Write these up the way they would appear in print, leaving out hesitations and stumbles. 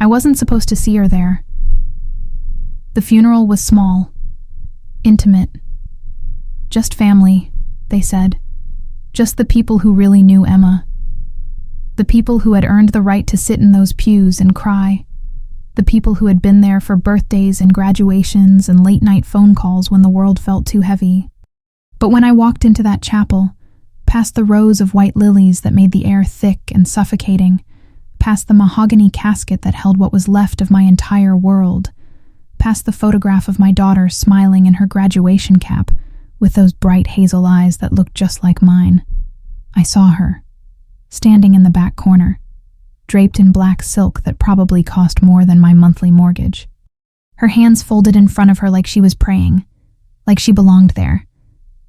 I wasn't supposed to see her there. The funeral was small, intimate. Just family, they said. Just the people who really knew Emma. The people who had earned the right to sit in those pews and cry. The people who had been there for birthdays and graduations and late-night phone calls when the world felt too heavy. But when I walked into that chapel, past the rows of white lilies that made the air thick and suffocating, past the mahogany casket that held what was left of my entire world, past the photograph of my daughter smiling in her graduation cap with those bright hazel eyes that looked just like mine, I saw her, standing in the back corner, draped in black silk that probably cost more than my monthly mortgage. Her hands folded in front of her like she was praying, like she belonged there,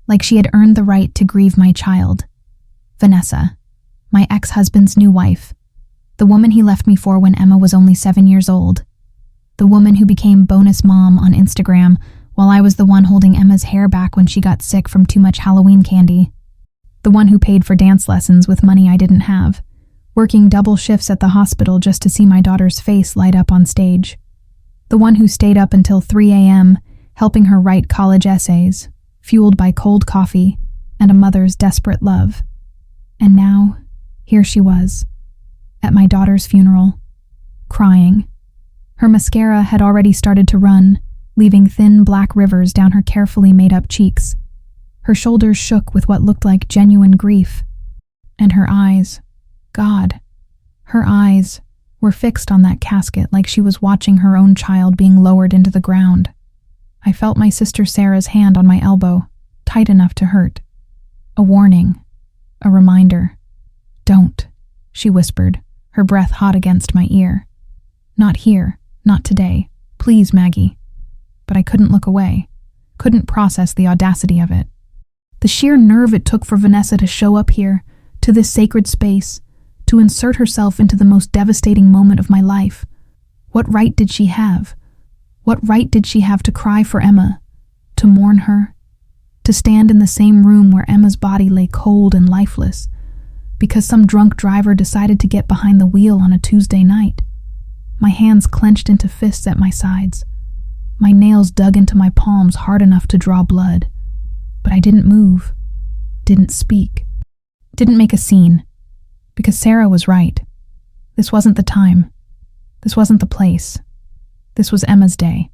like she had earned the right to grieve my child. Vanessa, my ex-husband's new wife, the woman he left me for when Emma was only 7 years old, the woman who became bonus mom on Instagram while I was the one holding Emma's hair back when she got sick from too much Halloween candy, the one who paid for dance lessons with money I didn't have, working double shifts at the hospital just to see my daughter's face light up on stage, the one who stayed up until 3 a.m. helping her write college essays, fueled by cold coffee and a mother's desperate love. And now, here she was, at my daughter's funeral, crying. Her mascara had already started to run, leaving thin black rivers down her carefully made-up cheeks. Her shoulders shook with what looked like genuine grief. And her eyes, God, her eyes were fixed on that casket like she was watching her own child being lowered into the ground. I felt my sister Sarah's hand on my elbow, tight enough to hurt. A warning, a reminder. Don't, she whispered, her breath hot against my ear. Not here, not today. Please, Maggie. But I couldn't look away, couldn't process the audacity of it. The sheer nerve it took for Vanessa to show up here, to this sacred space, to insert herself into the most devastating moment of my life. What right did she have? What right did she have to cry for Emma, to mourn her, to stand in the same room where Emma's body lay cold and lifeless, because some drunk driver decided to get behind the wheel on a Tuesday night? My hands clenched into fists at my sides. My nails dug into my palms hard enough to draw blood. But I didn't move, didn't speak, didn't make a scene, because Sarah was right. This wasn't the time. This wasn't the place. This was Emma's day,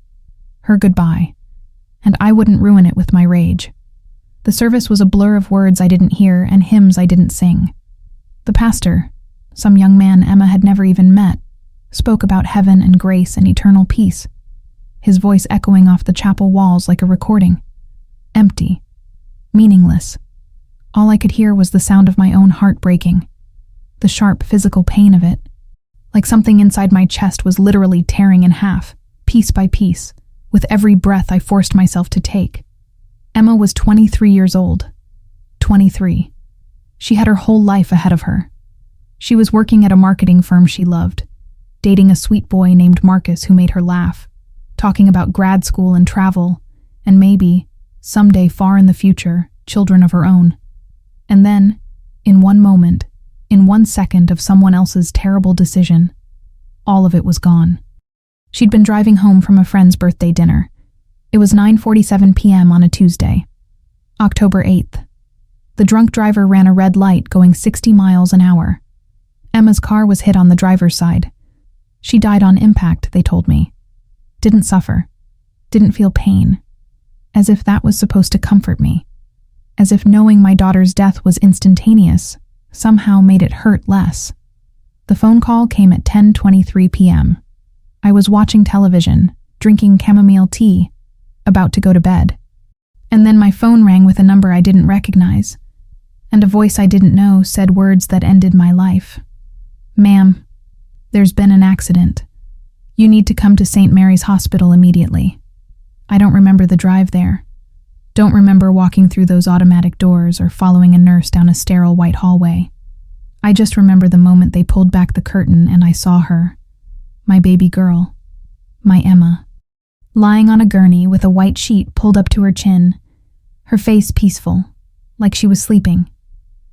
her goodbye, and I wouldn't ruin it with my rage. The service was a blur of words I didn't hear and hymns I didn't sing. The pastor, some young man Emma had never even met, spoke about heaven and grace and eternal peace, his voice echoing off the chapel walls like a recording. Empty. Meaningless. All I could hear was the sound of my own heart breaking, the sharp physical pain of it, like something inside my chest was literally tearing in half, piece by piece, with every breath I forced myself to take. Emma was 23 years old. 23. She had her whole life ahead of her. She was working at a marketing firm she loved, dating a sweet boy named Marcus who made her laugh, talking about grad school and travel, and maybe, someday far in the future, children of her own. And then, in one moment, in 1 second of someone else's terrible decision, all of it was gone. She'd been driving home from a friend's birthday dinner. It was 9:47 p.m. on a Tuesday, October 8th. The drunk driver ran a red light going 60 miles an hour. Emma's car was hit on the driver's side. She died on impact, they told me. Didn't suffer. Didn't feel pain. As if that was supposed to comfort me. As if knowing my daughter's death was instantaneous somehow made it hurt less. The phone call came at 10:23 p.m. I was watching television, drinking chamomile tea, about to go to bed. And then my phone rang with a number I didn't recognize, and a voice I didn't know said words that ended my life. "Ma'am, there's been an accident. You need to come to St. Mary's Hospital immediately." I don't remember the drive there. Don't remember walking through those automatic doors or following a nurse down a sterile white hallway. I just remember the moment they pulled back the curtain and I saw her, my baby girl, my Emma, lying on a gurney with a white sheet pulled up to her chin, her face peaceful, like she was sleeping.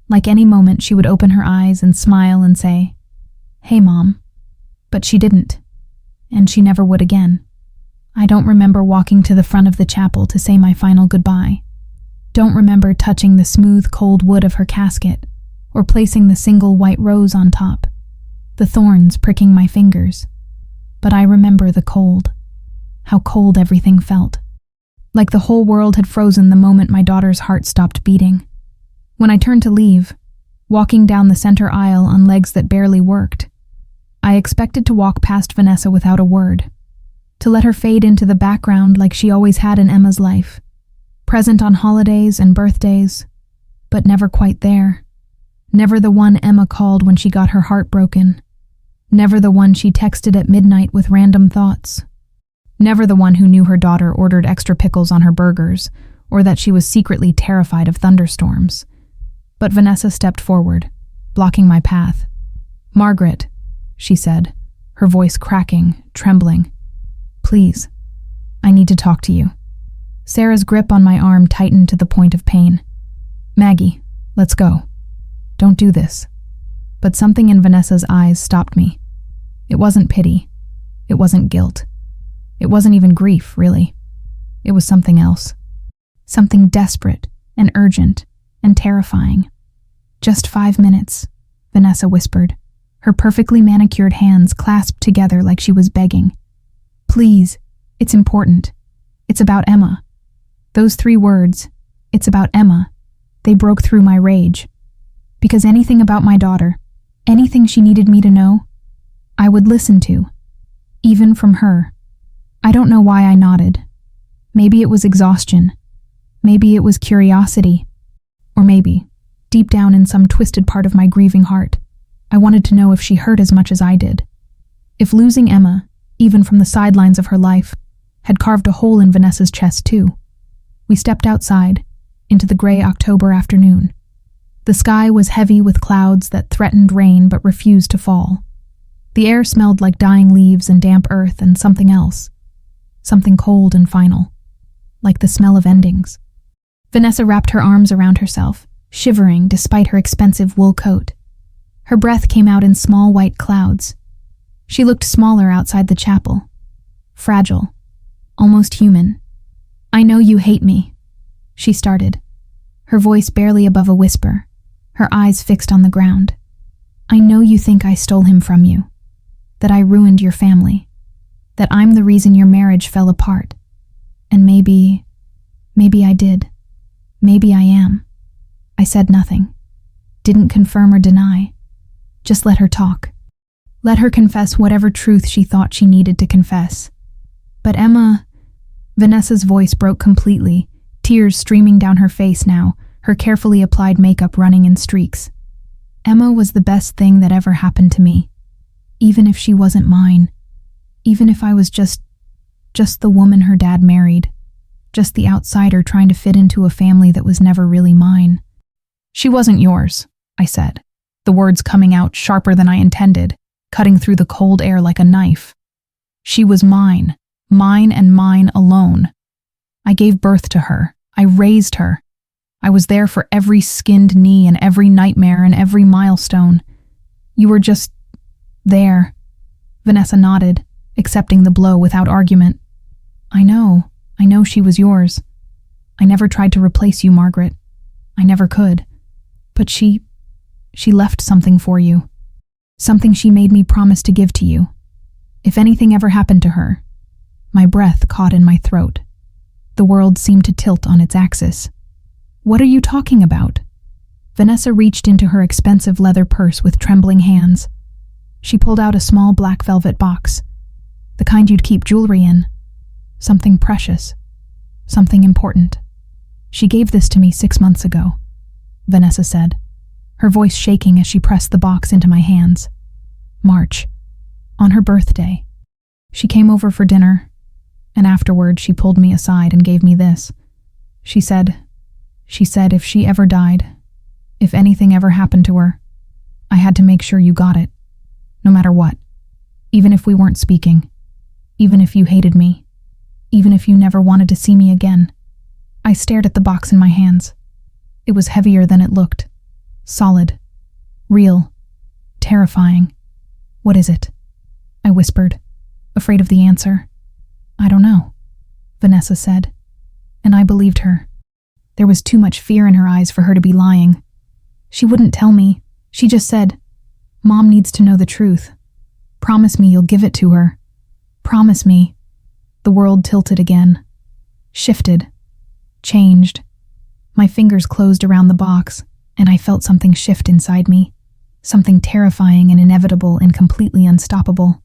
Like any moment she would open her eyes and smile and say, "Hey, Mom." But she didn't. and she never would again. I don't remember walking to the front of the chapel to say my final goodbye. Don't remember touching the smooth, cold wood of her casket, or placing the single white rose on top, the thorns pricking my fingers. But I remember the cold, how cold everything felt. Like the whole world had frozen the moment my daughter's heart stopped beating. When I turned to leave, walking down the center aisle on legs that barely worked, I expected to walk past Vanessa without a word, to let her fade into the background like she always had in Emma's life, present on holidays and birthdays, but never quite there. Never the one Emma called when she got her heart broken. Never the one she texted at midnight with random thoughts. Never the one who knew her daughter ordered extra pickles on her burgers, or that she was secretly terrified of thunderstorms. But Vanessa stepped forward, blocking my path. "Margaret," she said, her voice cracking, trembling. "Please, I need to talk to you." Sarah's grip on my arm tightened to the point of pain. "Maggie, let's go. Don't do this." But something in Vanessa's eyes stopped me. It wasn't pity. It wasn't guilt. It wasn't even grief, really. It was something else. Something desperate and urgent and terrifying. "Just 5 minutes," Vanessa whispered, her perfectly manicured hands clasped together like she was begging. "Please, it's important. It's about Emma." Those 3 words, "it's about Emma," they broke through my rage. Because anything about my daughter, anything she needed me to know, I would listen to, even from her. I don't know why I nodded. Maybe it was exhaustion. Maybe it was curiosity. Or maybe, deep down in some twisted part of my grieving heart, I wanted to know if she hurt as much as I did. If losing Emma, even from the sidelines of her life, had carved a hole in Vanessa's chest too. We stepped outside, into the gray October afternoon. The sky was heavy with clouds that threatened rain but refused to fall. The air smelled like dying leaves and damp earth and something else. Something cold and final, like the smell of endings. Vanessa wrapped her arms around herself, shivering despite her expensive wool coat. Her breath came out in small white clouds. She looked smaller outside the chapel. Fragile, almost human. "I know you hate me," she started, her voice barely above a whisper, her eyes fixed on the ground. "I know you think I stole him from you, that I ruined your family, that I'm the reason your marriage fell apart. And maybe I did. Maybe I am." I said nothing. Didn't confirm or deny. Just let her talk. Let her confess whatever truth she thought she needed to confess. But Emma... Vanessa's voice broke completely, tears streaming down her face now, her carefully applied makeup running in streaks. "Emma was the best thing that ever happened to me. Even if she wasn't mine. Even if I was just the woman her dad married. Just the outsider trying to fit into a family that was never really mine." "She wasn't yours," I said, the words coming out sharper than I intended, cutting through the cold air like a knife. "She was mine and mine alone. I gave birth to her. I raised her. I was there for every skinned knee and every nightmare and every milestone. You were just there." Vanessa nodded, accepting the blow without argument. I know she was yours. I never tried to replace you, Margaret. I never could. But she left something for you. Something she made me promise to give to you. If anything ever happened to her." My breath caught in my throat. The world seemed to tilt on its axis. "What are you talking about?" Vanessa reached into her expensive leather purse with trembling hands. She pulled out a small black velvet box, the kind you'd keep jewelry in. Something precious. Something important. "She gave this to me 6 months ago," Vanessa said, her voice shaking as she pressed the box into my hands. "March. On her birthday. She came over for dinner, and afterward she pulled me aside and gave me this. She said if she ever died, if anything ever happened to her, I had to make sure you got it, no matter what, even if we weren't speaking, even if you hated me, even if you never wanted to see me again." I stared at the box in my hands. It was heavier than it looked. Solid. Real. Terrifying. "What is it?" I whispered, afraid of the answer. "I don't know," Vanessa said, and I believed her. There was too much fear in her eyes for her to be lying. She wouldn't tell me. She just said, "Mom needs to know the truth. Promise me you'll give it to her. Promise me." The world tilted again. Shifted. Changed. My fingers closed around the box, and I felt something shift inside me. Something terrifying and inevitable and completely unstoppable.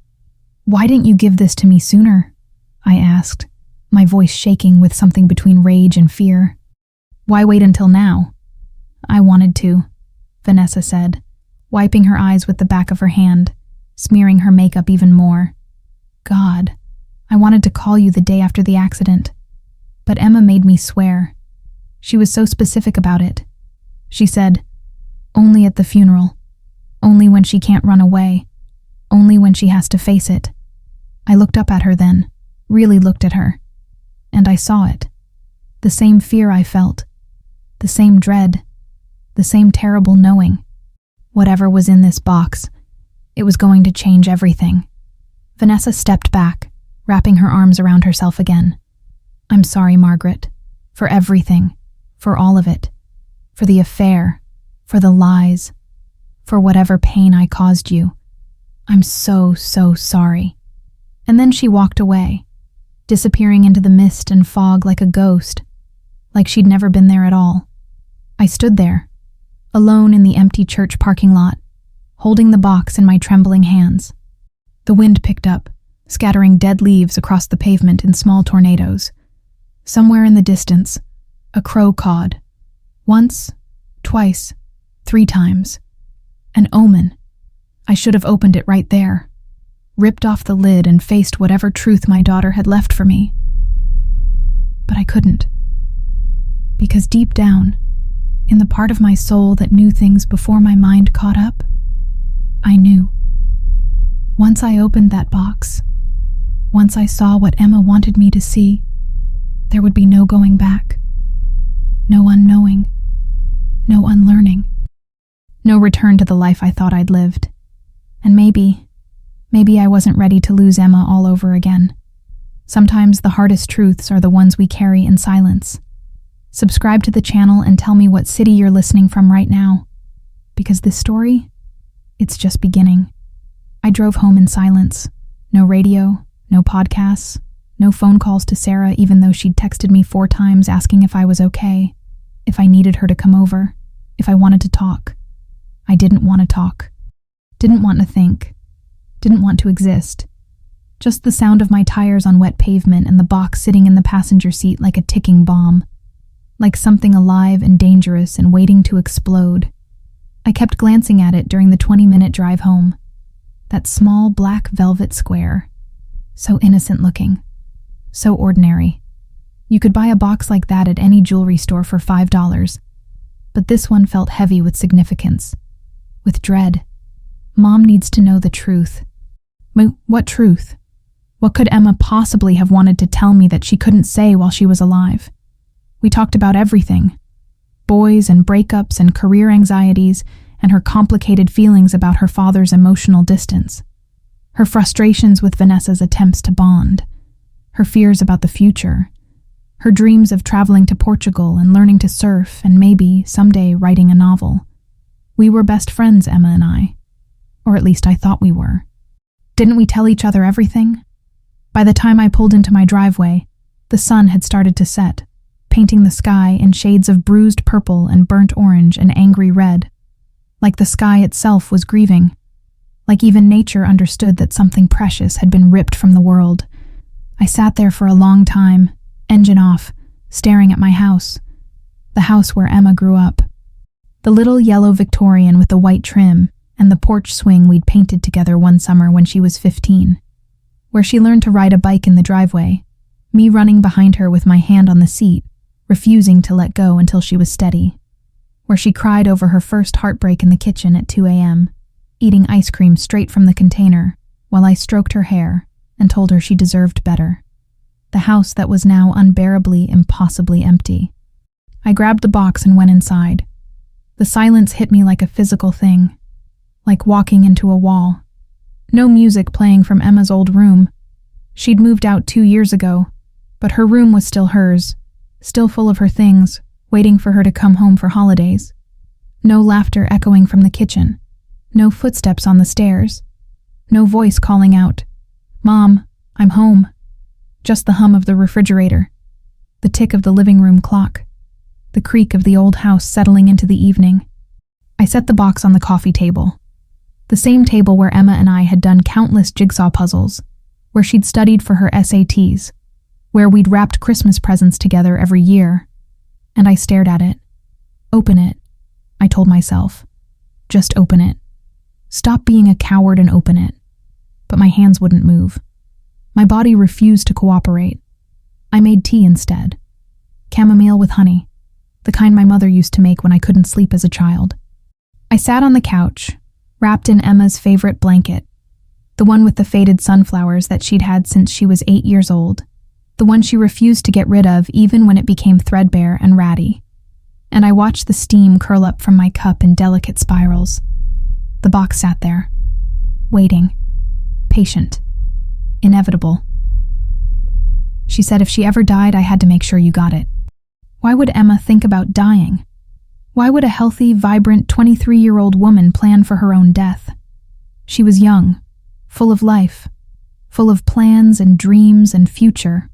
"Why didn't you give this to me sooner?" I asked, my voice shaking with something between rage and fear. "Why wait until now?" "I wanted to," Vanessa said, wiping her eyes with the back of her hand, smearing her makeup even more. "God, I wanted to call you the day after the accident. But Emma made me swear. She was so specific about it. She said, only at the funeral. Only when she can't run away. Only when she has to face it." I looked up at her then, really looked at her. And I saw it. The same fear I felt. The same dread. The same terrible knowing. Whatever was in this box, it was going to change everything. Vanessa stepped back, wrapping her arms around herself again. "I'm sorry, Margaret. For everything. For all of it. For the affair. For the lies. For whatever pain I caused you. I'm so sorry." And then she walked away, disappearing into the mist and fog like a ghost, like she'd never been there at all. I stood there, alone in the empty church parking lot, holding the box in my trembling hands. The wind picked up, scattering dead leaves across the pavement in small tornadoes. Somewhere in the distance, a crow cawed. Once, twice, 3 times. An omen. I should have opened it right there, ripped off the lid and faced whatever truth my daughter had left for me. But I couldn't. Because deep down, in the part of my soul that knew things before my mind caught up, I knew. Once I opened that box, once I saw what Emma wanted me to see, there would be no going back. No unknowing. No unlearning. No return to the life I thought I'd lived. And maybe I wasn't ready to lose Emma all over again. Sometimes the hardest truths are the ones we carry in silence. Subscribe to the channel and tell me what city you're listening from right now. Because this story, it's just beginning. I drove home in silence. No radio, no podcasts, no phone calls to Sarah even though she'd texted me 4 times asking if I was okay, if I needed her to come over, if I wanted to talk. I didn't want to talk. Didn't want to think. Didn't want to exist. Just the sound of my tires on wet pavement and the box sitting in the passenger seat like a ticking bomb. Like something alive and dangerous and waiting to explode. I kept glancing at it during the 20-minute drive home. That small black velvet square. So innocent looking. So ordinary. You could buy a box like that at any jewelry store for $5. But this one felt heavy with significance. With dread. Mom needs to know the truth. What truth? What could Emma possibly have wanted to tell me that she couldn't say while she was alive? We talked about everything. Boys and breakups and career anxieties and her complicated feelings about her father's emotional distance. Her frustrations with Vanessa's attempts to bond. Her fears about the future. Her dreams of traveling to Portugal and learning to surf and maybe, someday, writing a novel. We were best friends, Emma and I. Or at least I thought we were. Didn't we tell each other everything? By the time I pulled into my driveway, the sun had started to set, painting the sky in shades of bruised purple and burnt orange and angry red. Like the sky itself was grieving. Like even nature understood that something precious had been ripped from the world. I sat there for a long time, engine off, staring at my house. The house where Emma grew up. The little yellow Victorian with the white trim and the porch swing we'd painted together one summer when she was 15. Where she learned to ride a bike in the driveway, me running behind her with my hand on the seat, refusing to let go until she was steady. Where she cried over her first heartbreak in the kitchen at 2 a.m., eating ice cream straight from the container, while I stroked her hair and told her she deserved better. The house that was now unbearably, impossibly empty. I grabbed the box and went inside. The silence hit me like a physical thing, like walking into a wall. No music playing from Emma's old room, She'd moved out 2 years ago, but her room was still hers, still full of her things, waiting for her to come home for holidays. No laughter echoing from the kitchen, no footsteps on the stairs, no voice calling out, "Mom, I'm home." Just the hum of the refrigerator, the tick of the living room clock, the creak of the old house settling into the evening. I set the box on the coffee table, the same table where Emma and I had done countless jigsaw puzzles, where she'd studied for her SATs, where we'd wrapped Christmas presents together every year. And I stared at it. Open it, I told myself. Just open it. Stop being a coward and open it. But my hands wouldn't move. My body refused to cooperate. I made tea instead. Chamomile with honey, the kind my mother used to make when I couldn't sleep as a child. I sat on the couch, wrapped in Emma's favorite blanket, the one with the faded sunflowers that she'd had since she was 8 years old, the one she refused to get rid of even when it became threadbare and ratty. And I watched the steam curl up from my cup in delicate spirals. The box sat there, waiting, patient, inevitable. She said if she ever died, I had to make sure you got it. Why would Emma think about dying? Why would a healthy, vibrant 23-year-old woman plan for her own death? She was young, full of life, full of plans and dreams and future.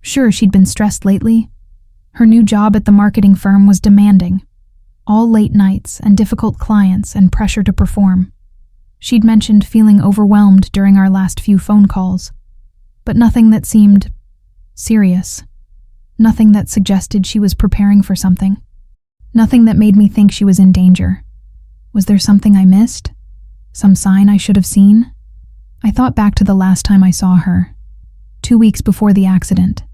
Sure, she'd been stressed lately. Her new job at the marketing firm was demanding. All late nights and difficult clients and pressure to perform. She'd mentioned feeling overwhelmed during our last few phone calls, but nothing that seemed serious. Nothing that suggested she was preparing for something. Nothing that made me think she was in danger. Was there something I missed? Some sign I should have seen? I thought back to the last time I saw her, 2 weeks before the accident.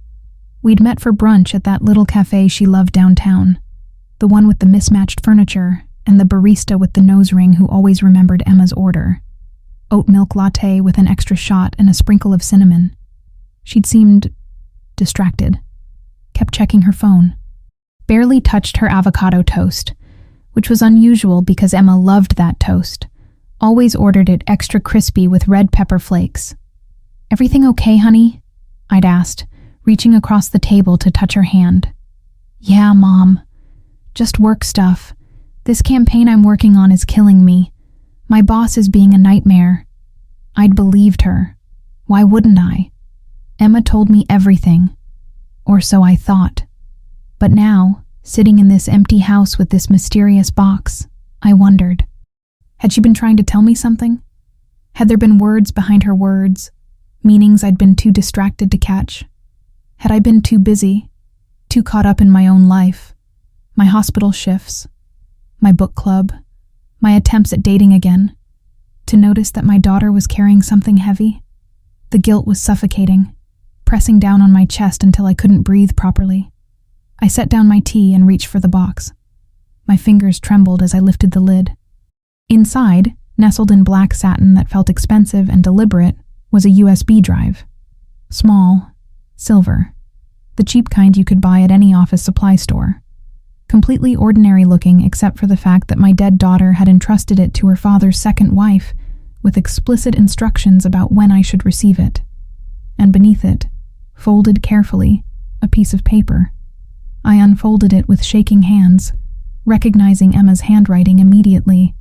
We'd met for brunch at that little cafe she loved downtown, the one with the mismatched furniture and the barista with the nose ring who always remembered Emma's order. Oat milk latte with an extra shot and a sprinkle of cinnamon. She'd seemed distracted, kept checking her phone. Barely touched her avocado toast, which was unusual because Emma loved that toast. Always ordered it extra crispy with red pepper flakes. "Everything okay, honey?" I'd asked, reaching across the table to touch her hand. "Yeah, Mom. Just work stuff. This campaign I'm working on is killing me. My boss is being a nightmare." I'd believed her. Why wouldn't I? Emma told me everything. Or so I thought. But now, sitting in this empty house with this mysterious box, I wondered. Had she been trying to tell me something? Had there been words behind her words, meanings I'd been too distracted to catch? Had I been too busy, too caught up in my own life, my hospital shifts, my book club, my attempts at dating again, to notice that my daughter was carrying something heavy? The guilt was suffocating, pressing down on my chest until I couldn't breathe properly. I set down my tea and reached for the box. My fingers trembled as I lifted the lid. Inside, nestled in black satin that felt expensive and deliberate, was a USB drive. Small, silver, the cheap kind you could buy at any office supply store. Completely ordinary looking except for the fact that my dead daughter had entrusted it to her father's second wife with explicit instructions about when I should receive it. And beneath it, folded carefully, a piece of paper. I unfolded it with shaking hands, recognizing Emma's handwriting immediately.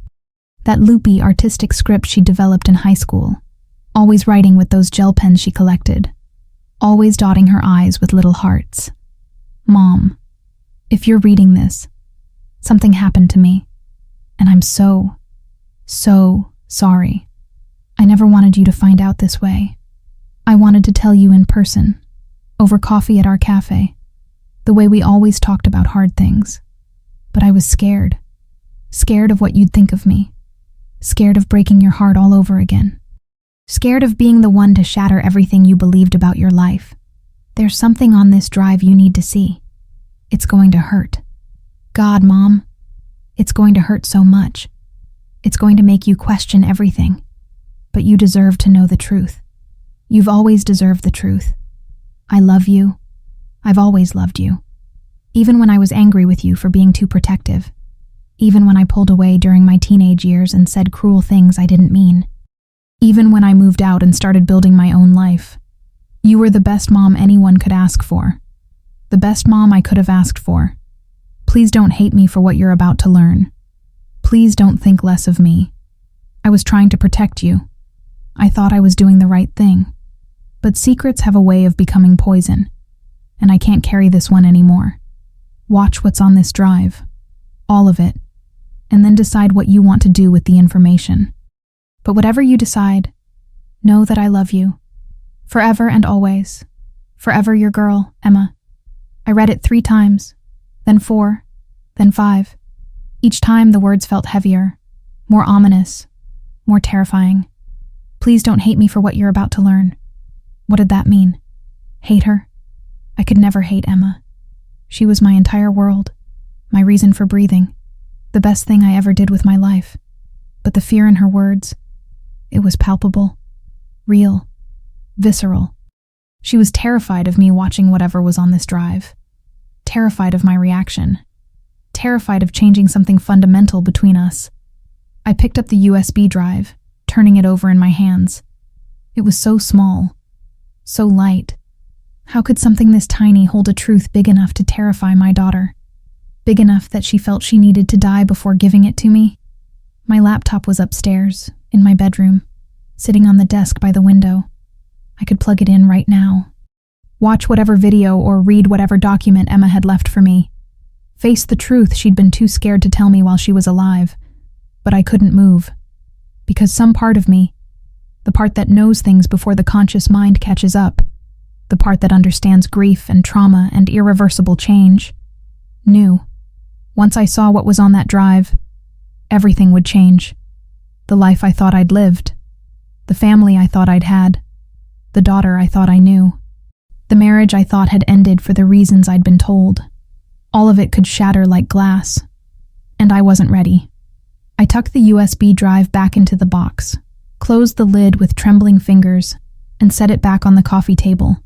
That loopy artistic script she developed in high school, always writing with those gel pens she collected, always dotting her I's with little hearts. "Mom, if you're reading this, something happened to me, and I'm so sorry. I never wanted you to find out this way. I wanted to tell you in person, over coffee at our cafe, the way we always talked about hard things. But I was scared. Scared of what you'd think of me. Scared of breaking your heart all over again. Scared of being the one to shatter everything you believed about your life. There's something on this drive you need to see. It's going to hurt. God, Mom. It's going to hurt so much. It's going to make you question everything. But you deserve to know the truth. You've always deserved the truth. I love you. I've always loved you. Even when I was angry with you for being too protective. Even when I pulled away during my teenage years and said cruel things I didn't mean. Even when I moved out and started building my own life. You were the best mom anyone could ask for. The best mom I could have asked for. Please don't hate me for what you're about to learn. Please don't think less of me. I was trying to protect you. I thought I was doing the right thing. But secrets have a way of becoming poison, and I can't carry this one anymore. Watch what's on this drive. All of it. And then decide what you want to do with the information. But whatever you decide, know that I love you. Forever and always. Forever your girl, Emma. I read it 3 times, then 4, then 5. Each time the words felt heavier, more ominous, more terrifying. Please don't hate me for what you're about to learn. What did that mean? Hate her? I could never hate Emma. She was my entire world, my reason for breathing, the best thing I ever did with my life. But the fear in her words, it was palpable, real, visceral. She was terrified of me watching whatever was on this drive, terrified of my reaction, terrified of changing something fundamental between us. I picked up the USB drive, turning it over in my hands. It was so small, so light. How could something this tiny hold a truth big enough to terrify my daughter? Big enough that she felt she needed to die before giving it to me? My laptop was upstairs, in my bedroom, sitting on the desk by the window. I could plug it in right now. Watch whatever video or read whatever document Emma had left for me. Face the truth she'd been too scared to tell me while she was alive. But I couldn't move. Because some part of me, the part that knows things before the conscious mind catches up, the part that understands grief and trauma and irreversible change, knew. Once I saw what was on that drive, everything would change. The life I thought I'd lived. The family I thought I'd had. The daughter I thought I knew. The marriage I thought had ended for the reasons I'd been told. All of it could shatter like glass. And I wasn't ready. I tucked the USB drive back into the box, closed the lid with trembling fingers, and set it back on the coffee table.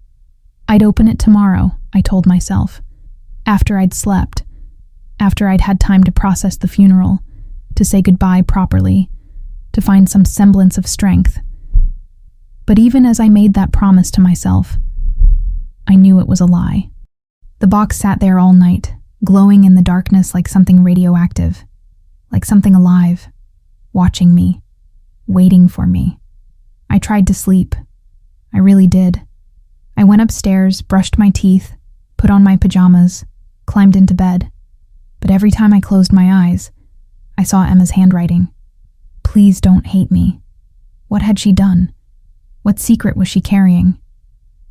I'd open it tomorrow, I told myself, after I'd slept, after I'd had time to process the funeral, to say goodbye properly, to find some semblance of strength. But even as I made that promise to myself, I knew it was a lie. The box sat there all night, glowing in the darkness like something radioactive, like something alive, watching me, waiting for me. I tried to sleep. I really did. I went upstairs, brushed my teeth, put on my pajamas, climbed into bed. But every time I closed my eyes, I saw Emma's handwriting. Please don't hate me. What had she done? What secret was she carrying?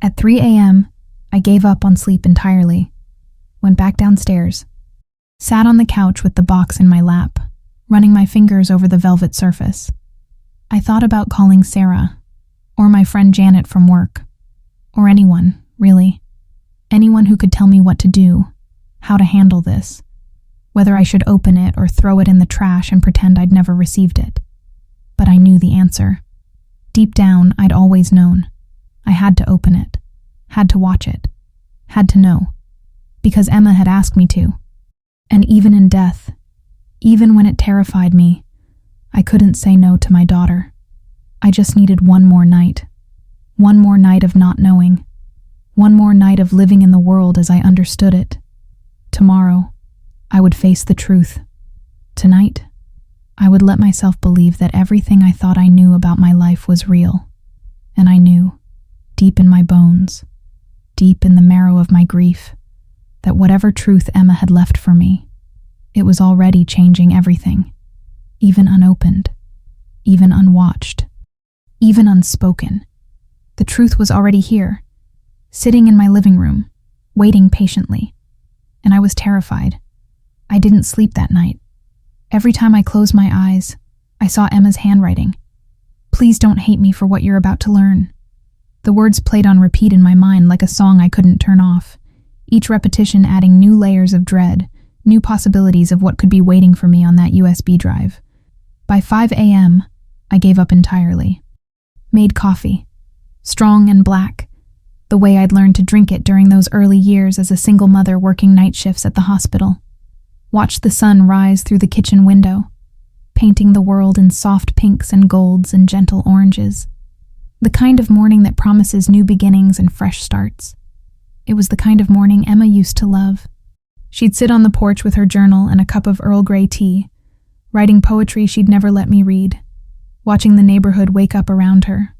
At 3 a.m., I gave up on sleep entirely, went back downstairs, sat on the couch with the box in my lap, running my fingers over the velvet surface. I thought about calling Sarah, or my friend Janet from work, or anyone, really. Anyone who could tell me what to do, how to handle this, whether I should open it or throw it in the trash and pretend I'd never received it. But I knew the answer. Deep down, I'd always known. I had to open it, had to watch it, had to know, because Emma had asked me to. And even in death, even when it terrified me, I couldn't say no to my daughter. I just needed one more night of not knowing, one more night of living in the world as I understood it. Tomorrow, I would face the truth. Tonight, I would let myself believe that everything I thought I knew about my life was real. And I knew, deep in my bones, deep in the marrow of my grief, that whatever truth Emma had left for me, it was already changing everything, even unopened, even unwatched, even unspoken. The truth was already here, sitting in my living room, waiting patiently. And I was terrified. I didn't sleep that night. Every time I closed my eyes, I saw Emma's handwriting. Please don't hate me for what you're about to learn. The words played on repeat in my mind like a song I couldn't turn off, each repetition adding new layers of dread, new possibilities of what could be waiting for me on that USB drive. By 5 a.m., I gave up entirely. Made coffee, strong and black, the way I'd learned to drink it during those early years as a single mother working night shifts at the hospital. Watched the sun rise through the kitchen window, painting the world in soft pinks and golds and gentle oranges. The kind of morning that promises new beginnings and fresh starts. It was the kind of morning Emma used to love. She'd sit on the porch with her journal and a cup of Earl Grey tea, writing poetry she'd never let me read, watching the neighborhood wake up around her.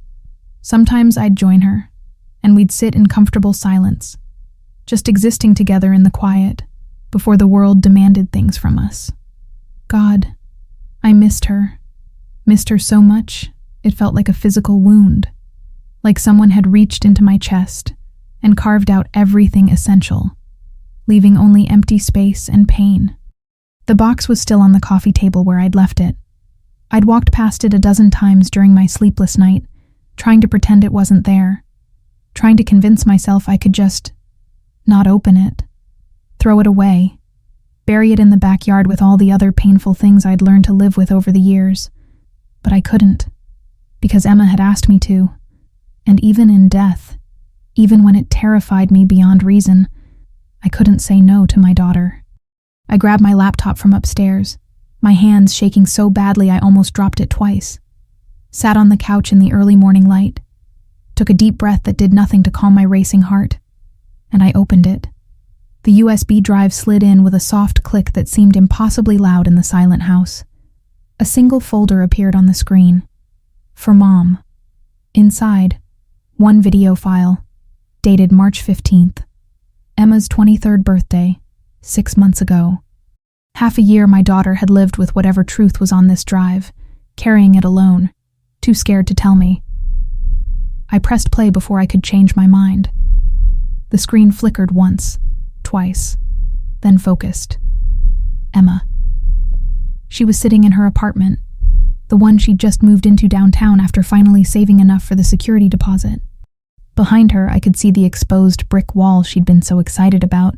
Sometimes I'd join her, and we'd sit in comfortable silence, just existing together in the quiet, before the world demanded things from us. God, I missed her so much, it felt like a physical wound, like someone had reached into my chest and carved out everything essential, leaving only empty space and pain. The box was still on the coffee table where I'd left it. I'd walked past it a dozen times during my sleepless night, trying to pretend it wasn't there, trying to convince myself I could just not open it, throw it away, bury it in the backyard with all the other painful things I'd learned to live with over the years. But I couldn't, because Emma had asked me to, and even in death, even when it terrified me beyond reason, I couldn't say no to my daughter. I grabbed my laptop from upstairs, my hands shaking so badly I almost dropped it twice, sat on the couch in the early morning light, took a deep breath that did nothing to calm my racing heart, and I opened it. The USB drive slid in with a soft click that seemed impossibly loud in the silent house. A single folder appeared on the screen. For Mom. Inside, one video file, dated March 15th. Emma's 23rd birthday, 6 months ago. Half a year my daughter had lived with whatever truth was on this drive, carrying it alone, too scared to tell me. I pressed play before I could change my mind. The screen flickered once, twice, then focused. Emma. She was sitting in her apartment, the one she'd just moved into downtown after finally saving enough for the security deposit. Behind her, I could see the exposed brick wall she'd been so excited about,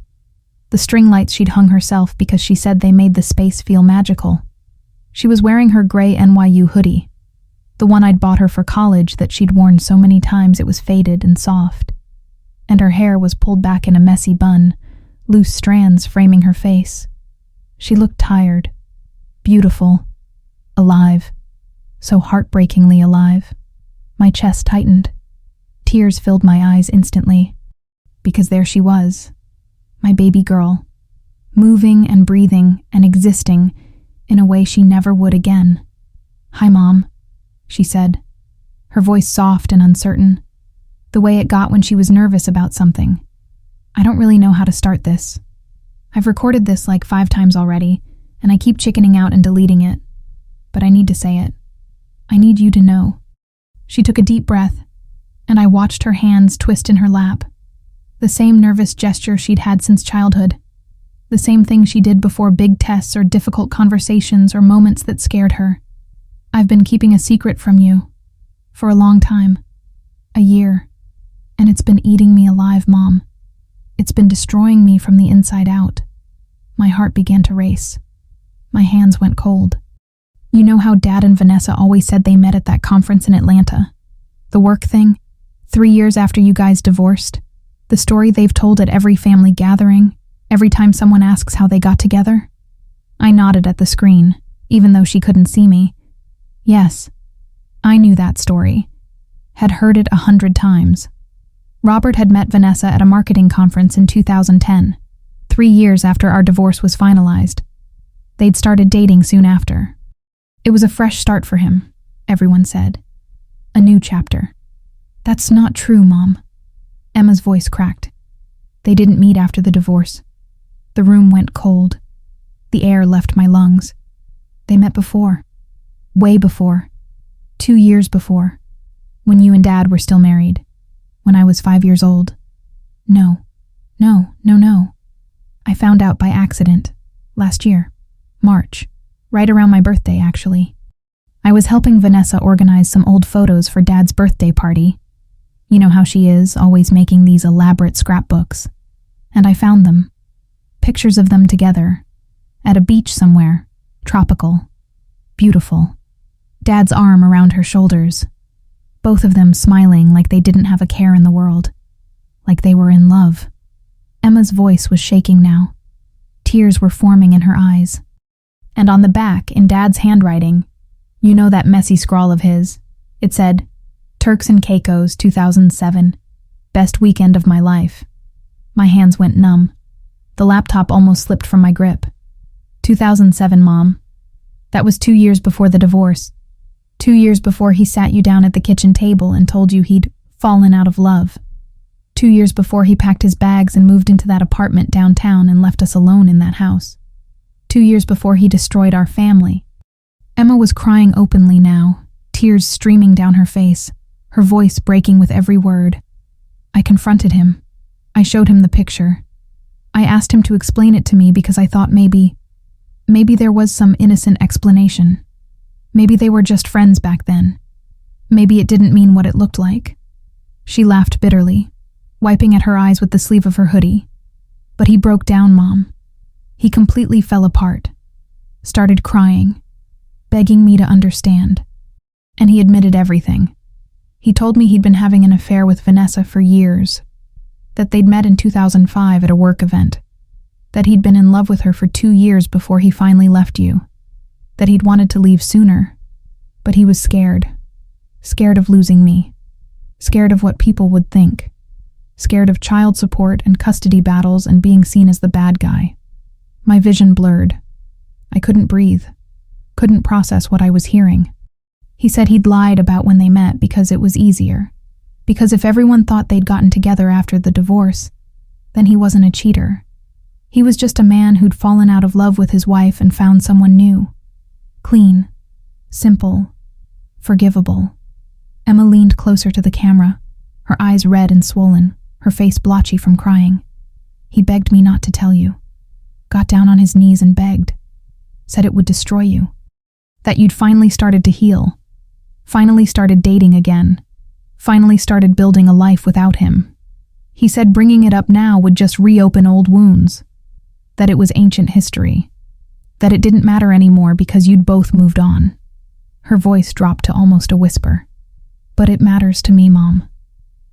the string lights she'd hung herself because she said they made the space feel magical. She was wearing her gray NYU hoodie, the one I'd bought her for college that she'd worn so many times it was faded and soft, and her hair was pulled back in a messy bun, loose strands framing her face. She looked tired, beautiful, alive, so heartbreakingly alive. My chest tightened. Tears filled my eyes instantly, because there she was, my baby girl, moving and breathing and existing in a way she never would again. "Hi, Mom," she said, her voice soft and uncertain, the way it got when she was nervous about something. "I don't really know how to start this. I've recorded this like 5 times already, and I keep chickening out and deleting it. But I need to say it. I need you to know." She took a deep breath, and I watched her hands twist in her lap. The same nervous gesture she'd had since childhood. The same thing she did before big tests or difficult conversations or moments that scared her. "I've been keeping a secret from you. For a long time. A year. And it's been eating me alive, Mom. It's been destroying me from the inside out." My heart began to race. My hands went cold. "You know how Dad and Vanessa always said they met at that conference in Atlanta? The work thing? 3 years after you guys divorced? The story they've told at every family gathering, every time someone asks how they got together?" I nodded at the screen, even though she couldn't see me. Yes, I knew that story. Had heard it 100 times. Robert had met Vanessa at a marketing conference in 2010, 3 years after our divorce was finalized. They'd started dating soon after. It was a fresh start for him, everyone said. A new chapter. "That's not true, Mom." Emma's voice cracked. "They didn't meet after the divorce. The room went cold. The air left my lungs. They met before. Way before. 2 years before. When you and Dad were still married. When I was 5 years old. No. I found out by accident. Last year. March. Right around my birthday, actually. I was helping Vanessa organize some old photos for Dad's birthday party. You know how she is, always making these elaborate scrapbooks. And I found them. Pictures of them together. At a beach somewhere. Tropical. Beautiful. Dad's arm around her shoulders. Both of them smiling like they didn't have a care in the world. Like they were in love. Emma's voice was shaking now. Tears were forming in her eyes. And on the back, in Dad's handwriting, you know that messy scrawl of his, it said, Turks and Caicos, 2007. Best weekend of my life. My hands went numb. The laptop almost slipped from my grip. 2007, Mom. That was 2 years before the divorce. 2 years before he sat you down at the kitchen table and told you he'd fallen out of love. 2 years before he packed his bags and moved into that apartment downtown and left us alone in that house. 2 years before he destroyed our family. Emma was crying openly now, tears streaming down her face, her voice breaking with every word. I confronted him. I showed him the picture. I asked him to explain it to me because I thought maybe there was some innocent explanation. Maybe they were just friends back then. Maybe it didn't mean what it looked like. She laughed bitterly, wiping at her eyes with the sleeve of her hoodie. But he broke down, Mom. He completely fell apart, started crying, begging me to understand. And he admitted everything. He told me he'd been having an affair with Vanessa for years, that they'd met in 2005 at a work event, that he'd been in love with her for 2 years before he finally left you, that he'd wanted to leave sooner, but he was scared of losing me, scared of what people would think, scared of child support and custody battles and being seen as the bad guy. My vision blurred. I couldn't breathe, couldn't process what I was hearing. He said he'd lied about when they met because it was easier, because if everyone thought they'd gotten together after the divorce, then he wasn't a cheater. He was just a man who'd fallen out of love with his wife and found someone new. Clean, simple, forgivable. Emma leaned closer to the camera, her eyes red and swollen, her face blotchy from crying. He begged me not to tell you. Got down on his knees and begged. Said it would destroy you. That you'd finally started to heal. Finally started dating again. Finally started building a life without him. He said bringing it up now would just reopen old wounds. That it was ancient history. That it didn't matter anymore because you'd both moved on. Her voice dropped to almost a whisper. But it matters to me, Mom.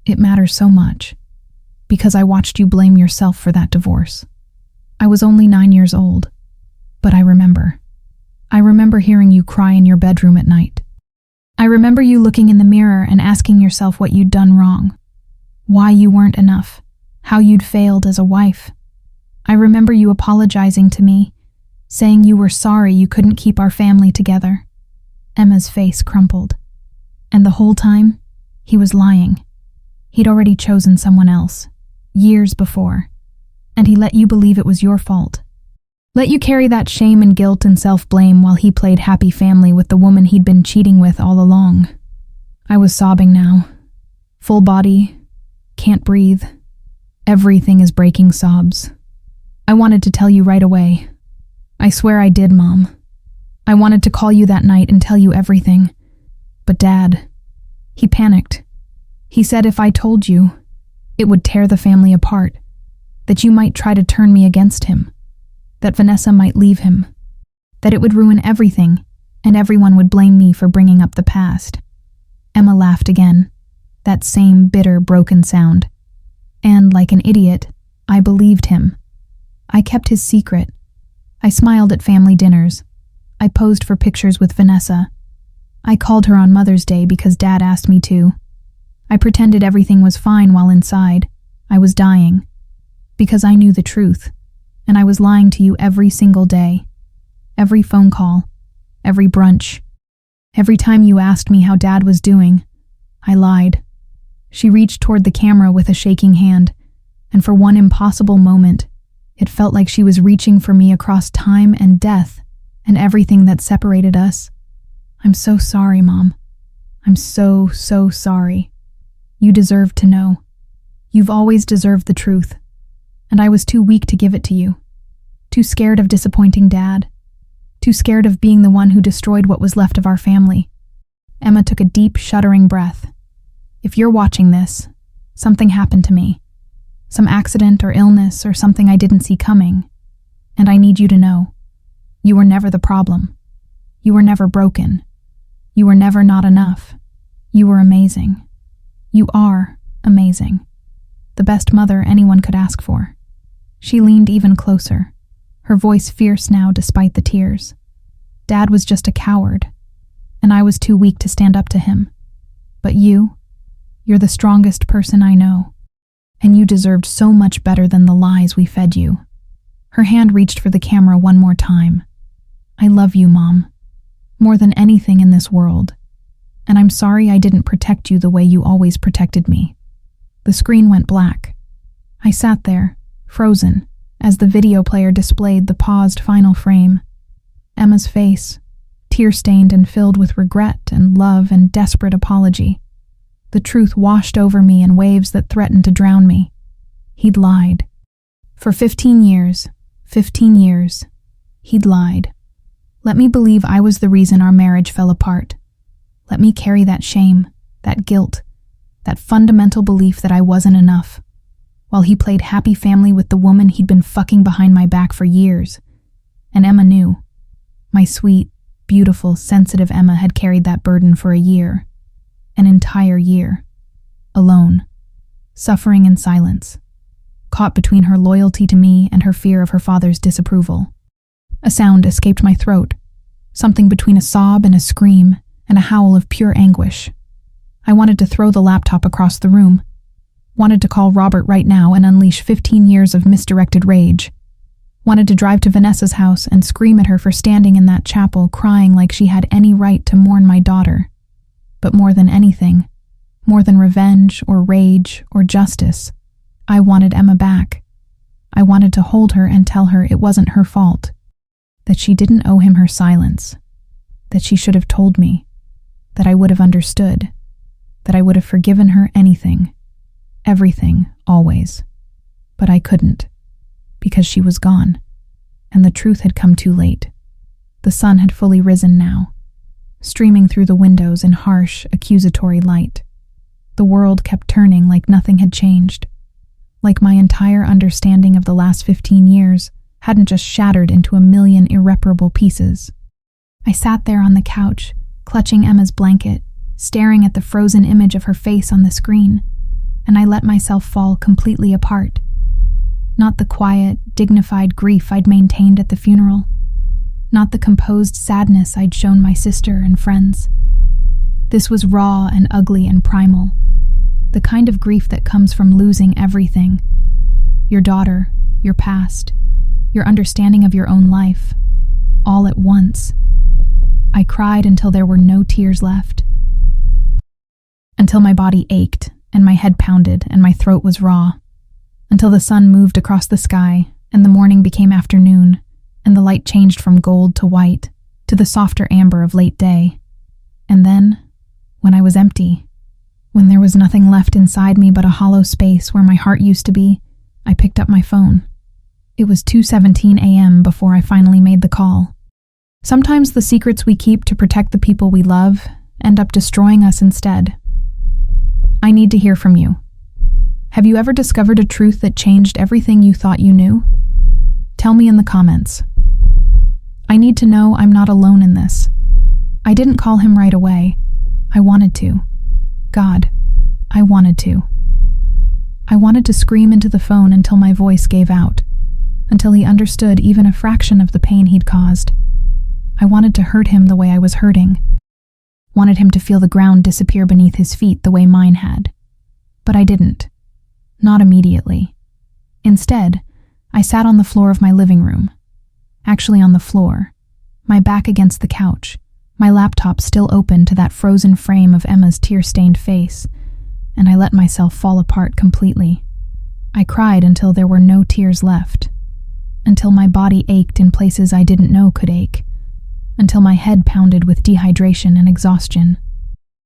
It matters so much. Because I watched you blame yourself for that divorce. I was only 9 years old. But I remember. I remember hearing you cry in your bedroom at night. I remember you looking in the mirror and asking yourself what you'd done wrong. Why you weren't enough. How you'd failed as a wife. I remember you apologizing to me, saying you were sorry you couldn't keep our family together. Emma's face crumpled. And the whole time, he was lying. He'd already chosen someone else, years before. And he let you believe it was your fault. Let you carry that shame and guilt and self-blame while he played happy family with the woman he'd been cheating with all along. I was sobbing now. Full body, can't breathe. Everything is breaking sobs. I wanted to tell you right away. I swear I did, Mom. I wanted to call you that night and tell you everything. But Dad, he panicked. He said if I told you, it would tear the family apart, that you might try to turn me against him, that Vanessa might leave him, that it would ruin everything, and everyone would blame me for bringing up the past. Emma laughed again, that same bitter, broken sound. And, like an idiot, I believed him. I kept his secret. I smiled at family dinners. I posed for pictures with Vanessa. I called her on Mother's Day because Dad asked me to. I pretended everything was fine while inside. I was dying. Because I knew the truth. And I was lying to you every single day. Every phone call. Every brunch. Every time you asked me how Dad was doing, I lied. She reached toward the camera with a shaking hand, and for one impossible moment, it felt like she was reaching for me across time and death and everything that separated us. I'm so sorry, Mom. I'm so sorry. You deserve to know. You've always deserved the truth. And I was too weak to give it to you. Too scared of disappointing Dad. Too scared of being the one who destroyed what was left of our family. Emma took a deep, shuddering breath. If you're watching this, something happened to me. Some accident or illness or something I didn't see coming. And I need you to know. You were never the problem. You were never broken. You were never not enough. You were amazing. You are amazing. The best mother anyone could ask for. She leaned even closer, her voice fierce now despite the tears. Dad was just a coward, and I was too weak to stand up to him. But you, You're the strongest person I know, and you deserved so much better than the lies we fed you." Her hand reached for the camera one more time. "I love you, Mom, more than anything in this world, and I'm sorry I didn't protect you the way you always protected me." The screen went black. I sat there, frozen, as the video player displayed the paused final frame. Emma's face, tear-stained and filled with regret and love and desperate apology. The truth washed over me in waves that threatened to drown me. He'd lied. For 15 years, he'd lied. Let me believe I was the reason our marriage fell apart. Let me carry that shame, that guilt, that fundamental belief that I wasn't enough, while he played happy family with the woman he'd been fucking behind my back for years. And Emma knew. My sweet, beautiful, sensitive Emma had carried that burden for a year. An entire year. Alone. Suffering in silence. Caught between her loyalty to me and her fear of her father's disapproval. A sound escaped my throat. Something between a sob and a scream and a howl of pure anguish. I wanted to throw the laptop across the room. Wanted to call Robert right now and unleash 15 years of misdirected rage. Wanted to drive to Vanessa's house and scream at her for standing in that chapel crying like she had any right to mourn my daughter. But more than anything, more than revenge or rage or justice, I wanted Emma back. I wanted to hold her and tell her it wasn't her fault, that she didn't owe him her silence, that she should have told me, that I would have understood, that I would have forgiven her anything, everything, always. But I couldn't, because she was gone, and the truth had come too late. The sun had fully risen now, streaming through the windows in harsh, accusatory light. The world kept turning like nothing had changed, like my entire understanding of the last 15 years hadn't just shattered into a million irreparable pieces. I sat there on the couch, clutching Emma's blanket, staring at the frozen image of her face on the screen, and I let myself fall completely apart. Not the quiet, dignified grief I'd maintained at the funeral. Not the composed sadness I'd shown my sister and friends. This was raw and ugly and primal. The kind of grief that comes from losing everything. Your daughter, your past, your understanding of your own life, all at once. I cried until there were no tears left. Until my body ached, and my head pounded, and my throat was raw. Until the sun moved across the sky, and the morning became afternoon, and the light changed from gold to white, to the softer amber of late day. And then, when I was empty, when there was nothing left inside me but a hollow space where my heart used to be, I picked up my phone. It was 2:17 a.m. before I finally made the call. Sometimes the secrets we keep to protect the people we love end up destroying us instead. I need to hear from you. Have you ever discovered a truth that changed everything you thought you knew? Tell me in the comments. I need to know I'm not alone in this. I didn't call him right away. I wanted to. God, I wanted to. I wanted to scream into the phone until my voice gave out, until he understood even a fraction of the pain he'd caused. I wanted to hurt him the way I was hurting. Wanted him to feel the ground disappear beneath his feet the way mine had. But I didn't. Not immediately. Instead, I sat on the floor of my living room. Actually on the floor, my back against the couch, my laptop still open to that frozen frame of Emma's tear-stained face, and I let myself fall apart completely. I cried until there were no tears left, until my body ached in places I didn't know could ache, until my head pounded with dehydration and exhaustion,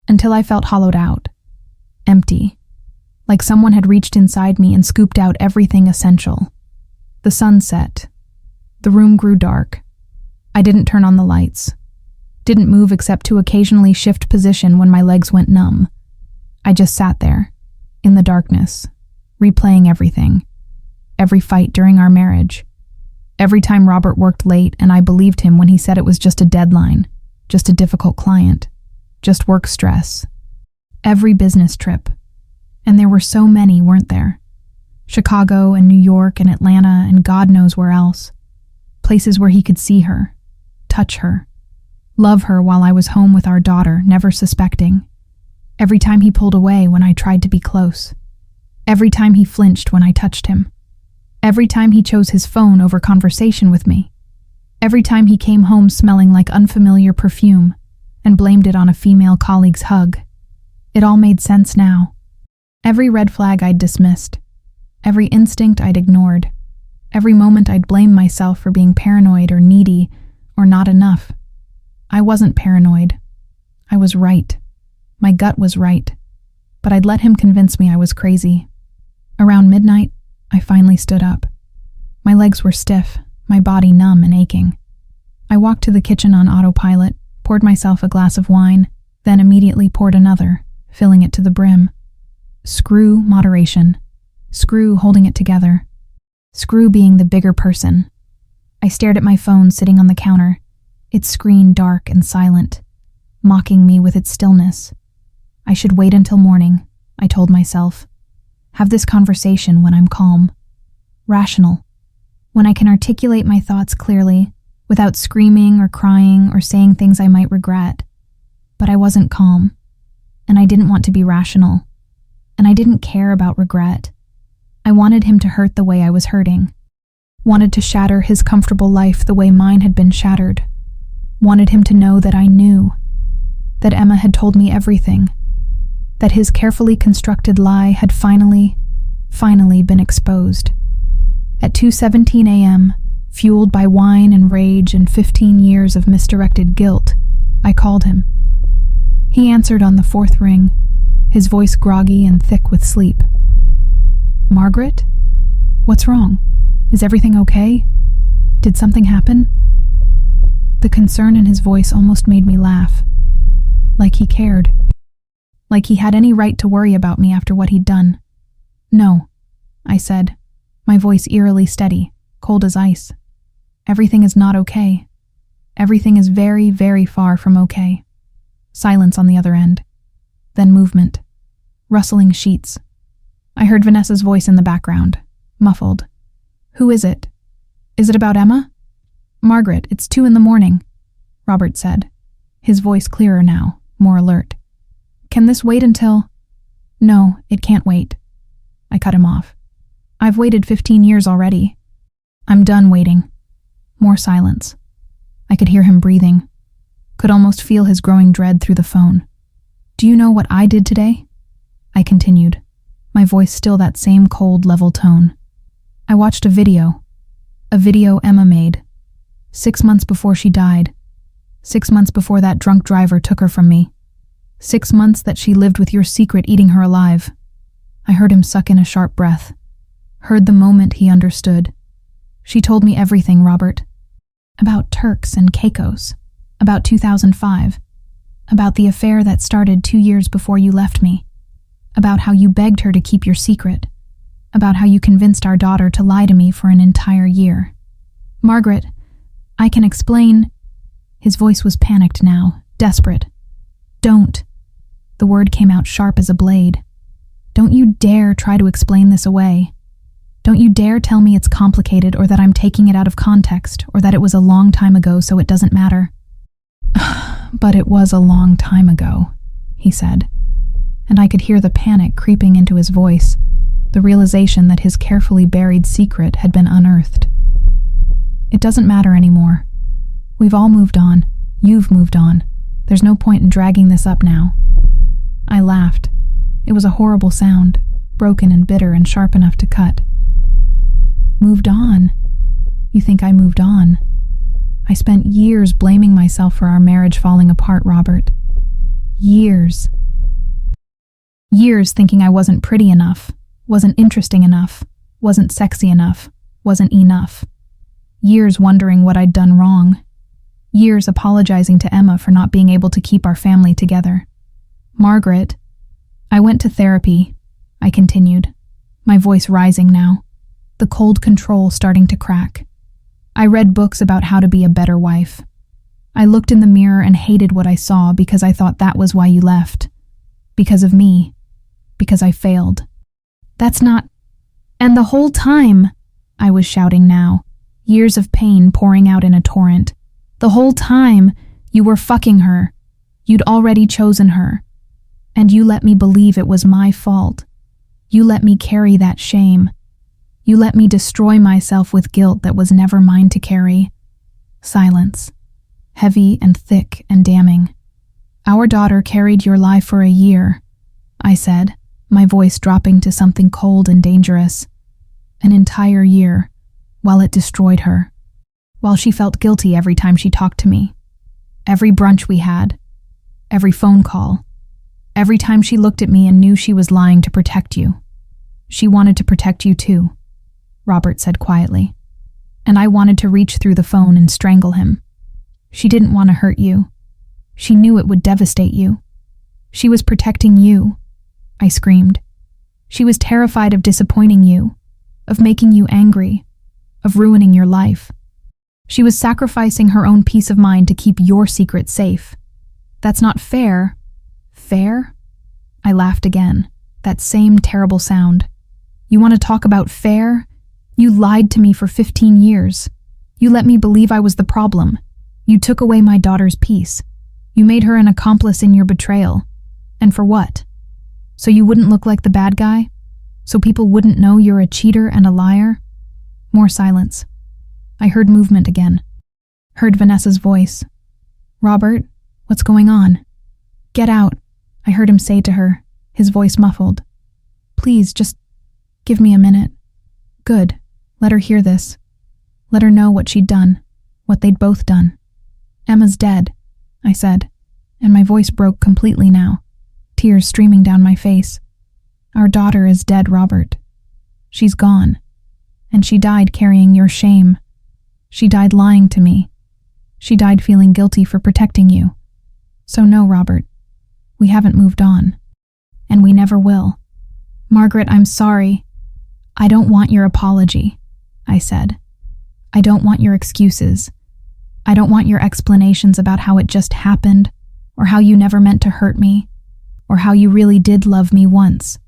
until I felt hollowed out, empty, like someone had reached inside me and scooped out everything essential. The sun set. The room grew dark. I didn't turn on the lights. Didn't move except to occasionally shift position when my legs went numb. I just sat there, in the darkness, replaying everything. Every fight during our marriage. Every time Robert worked late and I believed him when he said it was just a deadline, just a difficult client, just work stress. Every business trip. And there were so many, weren't there? Chicago and New York and Atlanta and God knows where else. Places where he could see her, touch her, love her while I was home with our daughter, never suspecting. Every time he pulled away when I tried to be close. Every time he flinched when I touched him. Every time he chose his phone over conversation with me. Every time he came home smelling like unfamiliar perfume and blamed it on a female colleague's hug. It all made sense now. Every red flag I'd dismissed. Every instinct I'd ignored. Every moment I'd blame myself for being paranoid or needy or not enough. I wasn't paranoid. I was right. My gut was right. But I'd let him convince me I was crazy. Around midnight, I finally stood up. My legs were stiff, my body numb and aching. I walked to the kitchen on autopilot, poured myself a glass of wine, then immediately poured another, filling it to the brim. Screw moderation. Screw holding it together. Screw being the bigger person. I stared at my phone sitting on the counter, its screen dark and silent, mocking me with its stillness. I should wait until morning, I told myself. Have this conversation when I'm calm. Rational. When I can articulate my thoughts clearly, without screaming or crying or saying things I might regret. But I wasn't calm. And I didn't want to be rational. And I didn't care about regret. I wanted him to hurt the way I was hurting. Wanted to shatter his comfortable life the way mine had been shattered. Wanted him to know that I knew. That Emma had told me everything. That his carefully constructed lie had finally been exposed. At 2:17 a.m., fueled by wine and rage and 15 years of misdirected guilt, I called him. He answered on the fourth ring, his voice groggy and thick with sleep. Margaret? What's wrong? Is everything okay? Did something happen? The concern in his voice almost made me laugh. Like he cared. Like he had any right to worry about me after what he'd done. No, I said, my voice eerily steady, cold as ice. Everything is not okay. Everything is very, very far from okay. Silence on the other end. Then movement. Rustling sheets. I heard Vanessa's voice in the background, muffled. Who is it? Is it about Emma? Margaret, it's 2 a.m, Robert said, his voice clearer now, more alert. Can this wait until... No, it can't wait. I cut him off. I've waited 15 years already. I'm done waiting. More silence. I could hear him breathing. Could almost feel his growing dread through the phone. Do you know what I did today? I continued, my voice still that same cold, level tone. I watched a video Emma made. 6 months before she died. 6 months before that drunk driver took her from me. 6 months that she lived with your secret eating her alive. I heard him suck in a sharp breath. Heard the moment he understood. She told me everything, Robert. About Turks and Caicos. About 2005. About the affair that started 2 years before you left me. About how you begged her to keep your secret. About how you convinced our daughter to lie to me for an entire year. Margaret, I can explain... His voice was panicked now, desperate. Don't. The word came out sharp as a blade. Don't you dare try to explain this away. Don't you dare tell me it's complicated or that I'm taking it out of context or that it was a long time ago so it doesn't matter. But it was a long time ago, he said, and I could hear the panic creeping into his voice, the realization that his carefully buried secret had been unearthed. It doesn't matter anymore. We've all moved on. You've moved on. There's no point in dragging this up now. I laughed. It was a horrible sound, broken and bitter and sharp enough to cut. Moved on? You think I moved on? I spent years blaming myself for our marriage falling apart, Robert. Years. Years thinking I wasn't pretty enough, wasn't interesting enough, wasn't sexy enough, wasn't enough. Years wondering what I'd done wrong. Years apologizing to Emma for not being able to keep our family together. Margaret, I went to therapy, I continued, my voice rising now, the cold control starting to crack. I read books about how to be a better wife. I looked in the mirror and hated what I saw because I thought that was why you left. Because of me. Because I failed. That's not... And the whole time, I was shouting now, years of pain pouring out in a torrent. The whole time, you were fucking her. You'd already chosen her. And you let me believe it was my fault. You let me carry that shame. You let me destroy myself with guilt that was never mine to carry. Silence. Heavy and thick and damning. Our daughter carried your lie for a year, I said, my voice dropping to something cold and dangerous. An entire year, while it destroyed her. While she felt guilty every time she talked to me. Every brunch we had. Every phone call. Every time she looked at me and knew she was lying to protect you. She wanted to protect you too, Robert said quietly. And I wanted to reach through the phone and strangle him. She didn't want to hurt you. She knew it would devastate you. She was protecting you, I screamed. She was terrified of disappointing you, of making you angry, of ruining your life. She was sacrificing her own peace of mind to keep your secret safe. That's not fair. Fair? I laughed again, that same terrible sound. You want to talk about fair? You lied to me for 15 years. You let me believe I was the problem. You took away my daughter's peace. You made her an accomplice in your betrayal. And for what? So you wouldn't look like the bad guy? So people wouldn't know you're a cheater and a liar? More silence. I heard movement again. Heard Vanessa's voice. Robert, what's going on? Get out, I heard him say to her, his voice muffled. Please, just give me a minute. Good. Let her hear this. Let her know what she'd done, what they'd both done. Emma's dead, I said, and my voice broke completely now, tears streaming down my face. Our daughter is dead, Robert. She's gone. And she died carrying your shame. She died lying to me. She died feeling guilty for protecting you. So no, Robert. We haven't moved on. And we never will. Margaret, I'm sorry. I don't want your apology, I said. I don't want your excuses. I don't want your explanations about how it just happened, or how you never meant to hurt me, or how you really did love me once.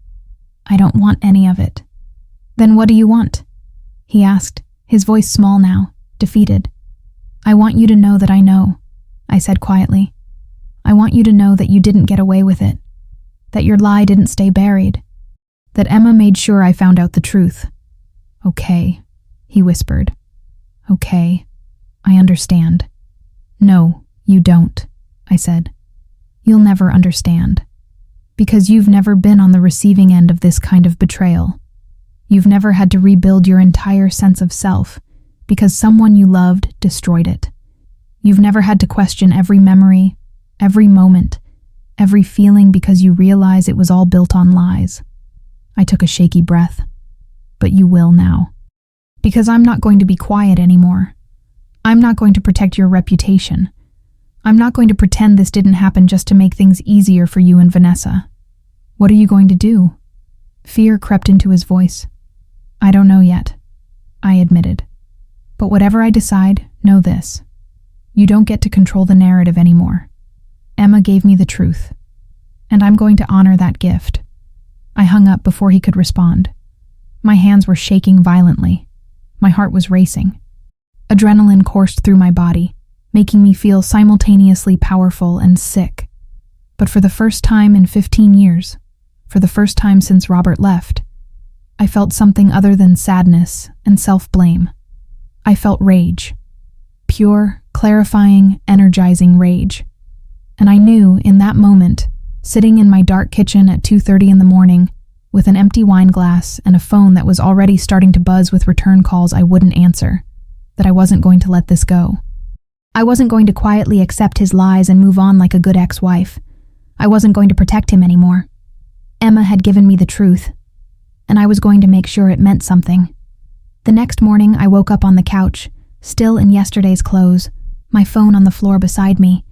I don't want any of it. Then what do you want? He asked, his voice small now, defeated. I want you to know that I know, I said quietly. I want you to know that you didn't get away with it, that your lie didn't stay buried, that Emma made sure I found out the truth. Okay, he whispered. Okay, I understand. No, you don't, I said. You'll never understand. Because you've never been on the receiving end of this kind of betrayal. You've never had to rebuild your entire sense of self because someone you loved destroyed it. You've never had to question every memory, every moment, every feeling because you realize it was all built on lies. I took a shaky breath. But you will now. Because I'm not going to be quiet anymore. I'm not going to protect your reputation. I'm not going to pretend this didn't happen just to make things easier for you and Vanessa. What are you going to do? Fear crept into his voice. I don't know yet, I admitted. But whatever I decide, know this. You don't get to control the narrative anymore. Emma gave me the truth, and I'm going to honor that gift. I hung up before he could respond. My hands were shaking violently. My heart was racing. Adrenaline coursed through my body, making me feel simultaneously powerful and sick. But for the first time in 15 years, for the first time since Robert left, I felt something other than sadness and self-blame. I felt rage. Pure, clarifying, energizing rage. And I knew in that moment, sitting in my dark kitchen at 2:30 in the morning, with an empty wine glass and a phone that was already starting to buzz with return calls I wouldn't answer, that I wasn't going to let this go. I wasn't going to quietly accept his lies and move on like a good ex-wife. I wasn't going to protect him anymore. Emma had given me the truth, and I was going to make sure it meant something. The next morning, I woke up on the couch, still in yesterday's clothes, my phone on the floor beside me,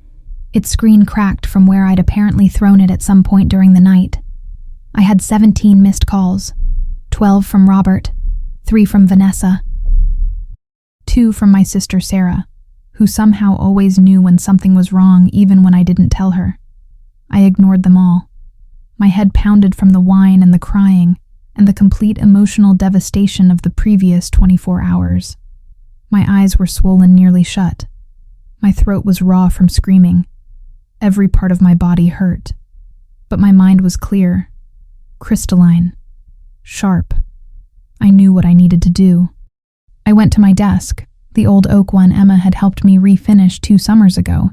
its screen cracked from where I'd apparently thrown it at some point during the night. I had 17 missed calls, 12 from Robert, 3 from Vanessa, 2 from my sister Sarah, who somehow always knew when something was wrong even when I didn't tell her. I ignored them all. My head pounded from the wine and the crying and the complete emotional devastation of the previous 24 hours. My eyes were swollen nearly shut. My throat was raw from screaming. Every part of my body hurt. But my mind was clear, crystalline, sharp. I knew what I needed to do. I went to my desk, the old oak one Emma had helped me refinish 2 summers ago,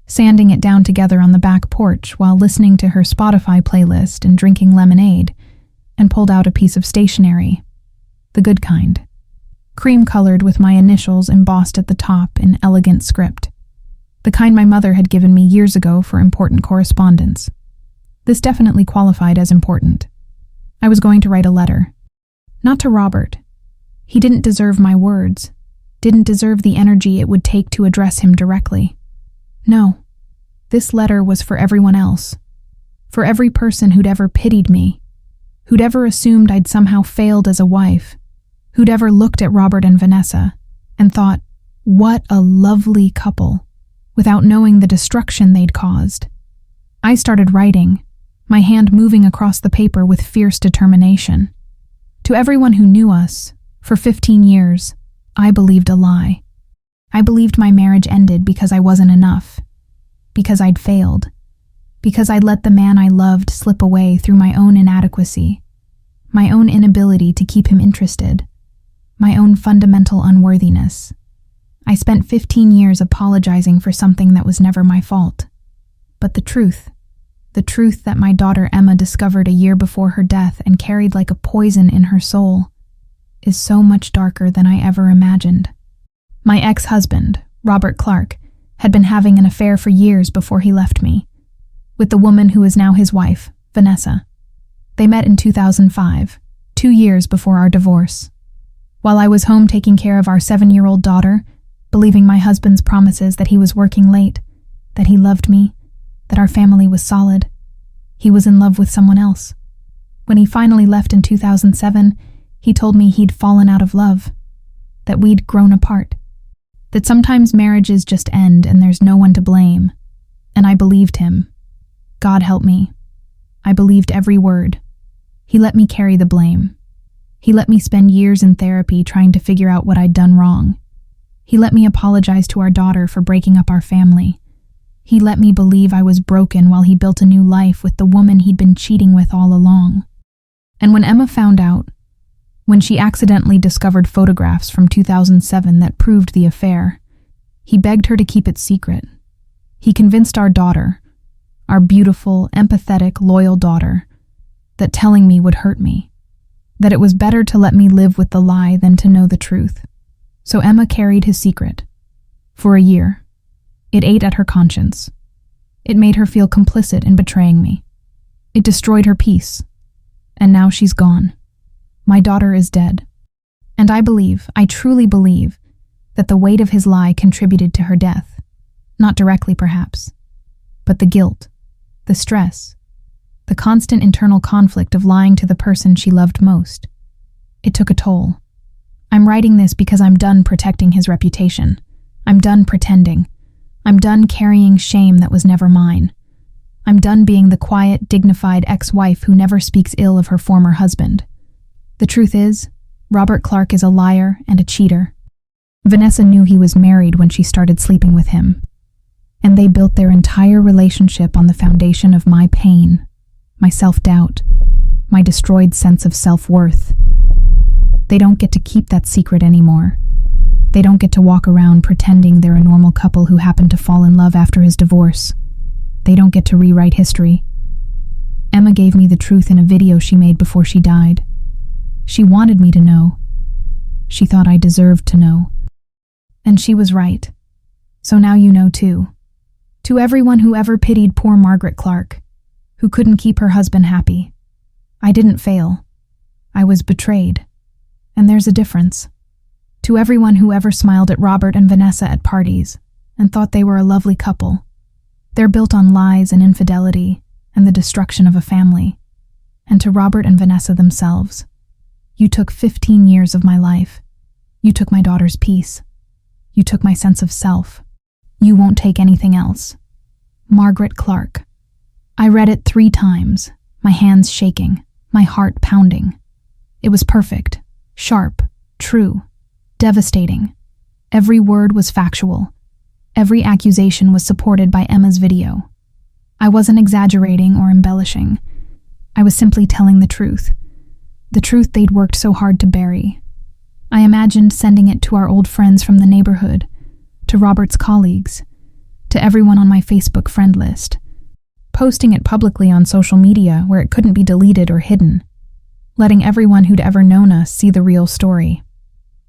sanding it down together on the back porch while listening to her Spotify playlist and drinking lemonade, and pulled out a piece of stationery. The good kind. Cream-colored with my initials embossed at the top in elegant script. The kind my mother had given me years ago for important correspondence. This definitely qualified as important. I was going to write a letter. Not to Robert. He didn't deserve my words, didn't deserve the energy it would take to address him directly. No, this letter was for everyone else. For every person who'd ever pitied me, who'd ever assumed I'd somehow failed as a wife, who'd ever looked at Robert and Vanessa and thought, what a lovely couple, without knowing the destruction they'd caused. I started writing, my hand moving across the paper with fierce determination. To everyone who knew us, for 15 years, I believed a lie. I believed my marriage ended because I wasn't enough, because I'd failed, because I'd let the man I loved slip away through my own inadequacy, my own inability to keep him interested, my own fundamental unworthiness. I spent 15 years apologizing for something that was never my fault. But the truth that my daughter Emma discovered a year before her death and carried like a poison in her soul, is so much darker than I ever imagined. My ex-husband, Robert Clark, had been having an affair for years before he left me, with the woman who is now his wife, Vanessa. They met in 2005, 2 years before our divorce. While I was home taking care of our 7-year-old daughter, believing my husband's promises that he was working late, that he loved me, that our family was solid, he was in love with someone else. When he finally left in 2007, he told me he'd fallen out of love, that we'd grown apart, that sometimes marriages just end and there's no one to blame. And I believed him. God help me. I believed every word. He let me carry the blame. He let me spend years in therapy trying to figure out what I'd done wrong. He let me apologize to our daughter for breaking up our family. He let me believe I was broken while he built a new life with the woman he'd been cheating with all along. And when Emma found out, when she accidentally discovered photographs from 2007 that proved the affair, he begged her to keep it secret. He convinced our daughter, our beautiful, empathetic, loyal daughter, that telling me would hurt me, that it was better to let me live with the lie than to know the truth. So Emma carried his secret. For a year. It ate at her conscience. It made her feel complicit in betraying me. It destroyed her peace. And now she's gone. My daughter is dead. And I truly believe, that the weight of his lie contributed to her death. Not directly, perhaps. But the guilt, the stress, the constant internal conflict of lying to the person she loved most. It took a toll. I'm writing this because I'm done protecting his reputation. I'm done pretending. I'm done carrying shame that was never mine. I'm done being the quiet, dignified ex-wife who never speaks ill of her former husband. The truth is, Robert Clark is a liar and a cheater. Vanessa knew he was married when she started sleeping with him. And they built their entire relationship on the foundation of my pain, my self-doubt, my destroyed sense of self-worth. They don't get to keep that secret anymore. They don't get to walk around pretending they're a normal couple who happened to fall in love after his divorce. They don't get to rewrite history. Emma gave me the truth in a video she made before she died. She wanted me to know. She thought I deserved to know. And she was right. So now you know too. To everyone who ever pitied poor Margaret Clark, who couldn't keep her husband happy. I didn't fail. I was betrayed. And there's a difference. To everyone who ever smiled at Robert and Vanessa at parties and thought they were a lovely couple. They're built on lies and infidelity and the destruction of a family. And to Robert and Vanessa themselves. You took 15 years of my life. You took my daughter's peace. You took my sense of self. You won't take anything else. Margaret Clark. I read it 3 times, my hands shaking, my heart pounding. It was perfect, sharp, true, devastating. Every word was factual. Every accusation was supported by Emma's video. I wasn't exaggerating or embellishing. I was simply telling the truth they'd worked so hard to bury. I imagined sending it to our old friends from the neighborhood, to Robert's colleagues, to everyone on my Facebook friend list, posting it publicly on social media where it couldn't be deleted or hidden, letting everyone who'd ever known us see the real story.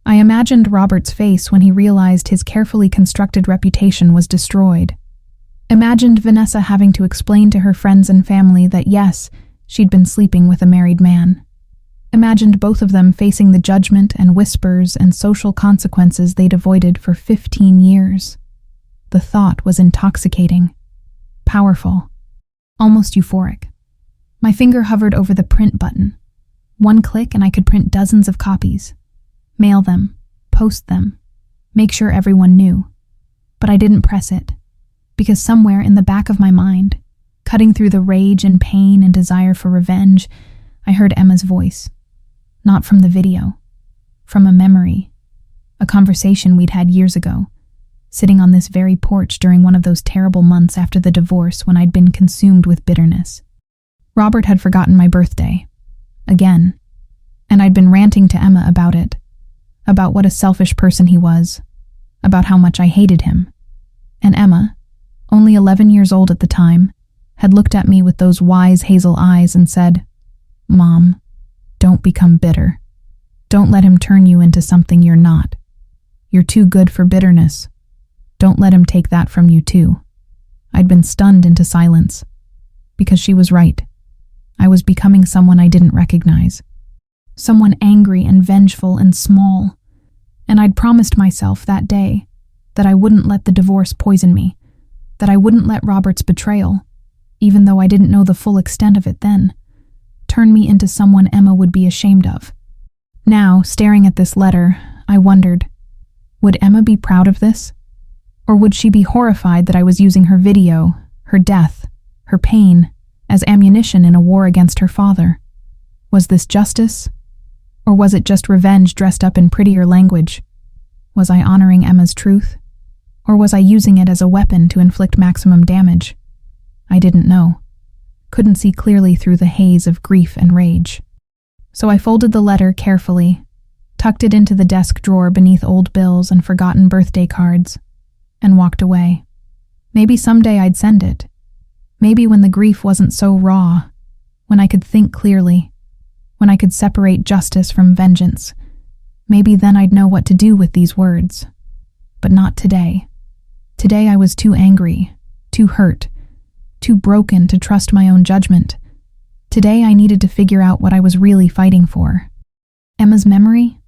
I imagined Robert's face when he realized his carefully constructed reputation was destroyed. Imagined Vanessa having to explain to her friends and family that yes, she'd been sleeping with a married man. Imagined both of them facing the judgment and whispers and social consequences they'd avoided for 15 years. The thought was intoxicating, powerful, almost euphoric. My finger hovered over the print button. One click and I could print dozens of copies. Mail them, post them, make sure everyone knew. But I didn't press it, because somewhere in the back of my mind, cutting through the rage and pain and desire for revenge, I heard Emma's voice. Not from the video, from a memory, a conversation we'd had years ago, sitting on this very porch during one of those terrible months after the divorce when I'd been consumed with bitterness. Robert had forgotten my birthday, again, and I'd been ranting to Emma about it, about what a selfish person he was, about how much I hated him. And Emma, only 11 years old at the time, had looked at me with those wise hazel eyes and said, "Mom, don't become bitter. Don't let him turn you into something you're not. You're too good for bitterness. Don't let him take that from you too." I'd been stunned into silence, because she was right. I was becoming someone I didn't recognize. Someone angry and vengeful and small. And I'd promised myself that day that I wouldn't let the divorce poison me, that I wouldn't let Robert's betrayal, even though I didn't know the full extent of it then, turn me into someone Emma would be ashamed of. Now, staring at this letter, I wondered, would Emma be proud of this? Or would she be horrified that I was using her video, her death, her pain, as ammunition in a war against her father? Was this justice? Or was it just revenge dressed up in prettier language? Was I honoring Emma's truth? Or was I using it as a weapon to inflict maximum damage? I didn't know. Couldn't see clearly through the haze of grief and rage. So I folded the letter carefully, tucked it into the desk drawer beneath old bills and forgotten birthday cards, and walked away. Maybe someday I'd send it. Maybe when the grief wasn't so raw, when I could think clearly, when I could separate justice from vengeance. Maybe then I'd know what to do with these words. But not today. Today I was too angry, too hurt, too broken to trust my own judgment. Today I needed to figure out what I was really fighting for. Emma's memory?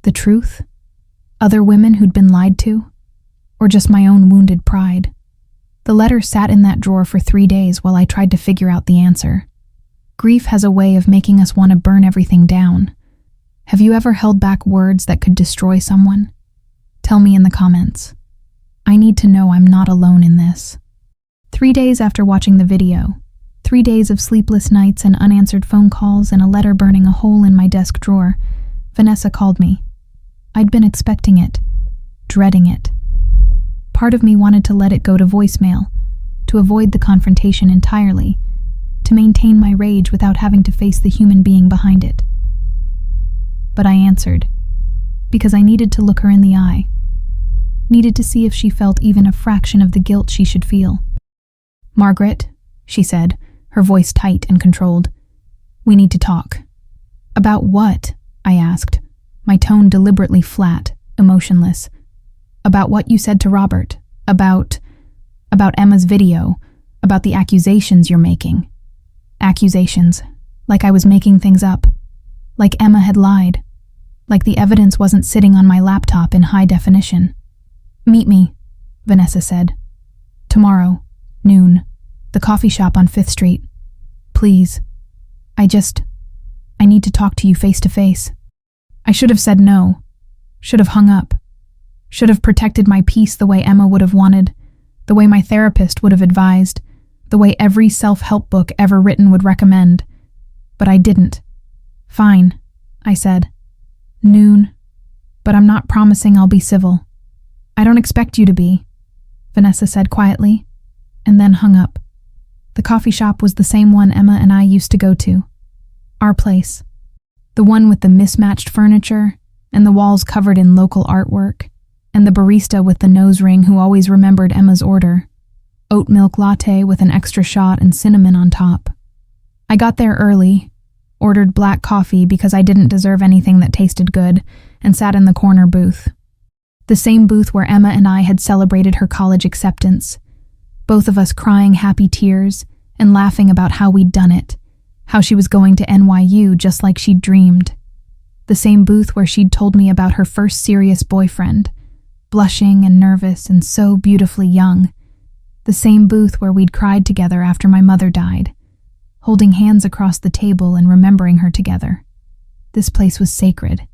The truth? Other women who'd been lied to? Or just my own wounded pride? The letter sat in that drawer for 3 days while I tried to figure out the answer. Grief has a way of making us want to burn everything down. Have you ever held back words that could destroy someone? Tell me in the comments. I need to know I'm not alone in this. 3 days after watching the video, 3 days of sleepless nights and unanswered phone calls and a letter burning a hole in my desk drawer, Vanessa called me. I'd been expecting it, dreading it. Part of me wanted to let it go to voicemail, to avoid the confrontation entirely, to maintain my rage without having to face the human being behind it. But I answered, because I needed to look her in the eye, needed to see if she felt even a fraction of the guilt she should feel. "Margaret," she said, her voice tight and controlled, "we need to talk." "About what?" I asked, my tone deliberately flat, emotionless. "About what you said to Robert, about Emma's video, about the accusations you're making." Accusations, like I was making things up, like Emma had lied, like the evidence wasn't sitting on my laptop in high definition. "Meet me," Vanessa said. "Tomorrow, noon, the coffee shop on 5th Street. Please. I need to talk to you face to face." I should have said no, should have hung up, should have protected my peace the way Emma would have wanted, the way my therapist would have advised, the way every self-help book ever written would recommend. But I didn't. "Fine," I said. "Noon. But I'm not promising I'll be civil." "I don't expect you to be," Vanessa said quietly, and then hung up. The coffee shop was the same one Emma and I used to go to. Our place. The one with the mismatched furniture, and the walls covered in local artwork, and the barista with the nose ring who always remembered Emma's order. Oat milk latte with an extra shot and cinnamon on top. I got there early, ordered black coffee because I didn't deserve anything that tasted good, and sat in the corner booth. The same booth where Emma and I had celebrated her college acceptance, both of us crying happy tears and laughing about how we'd done it, how she was going to NYU just like she'd dreamed. The same booth where she'd told me about her first serious boyfriend, blushing and nervous and so beautifully young. The same booth where we'd cried together after my mother died, holding hands across the table and remembering her together. This place was sacred,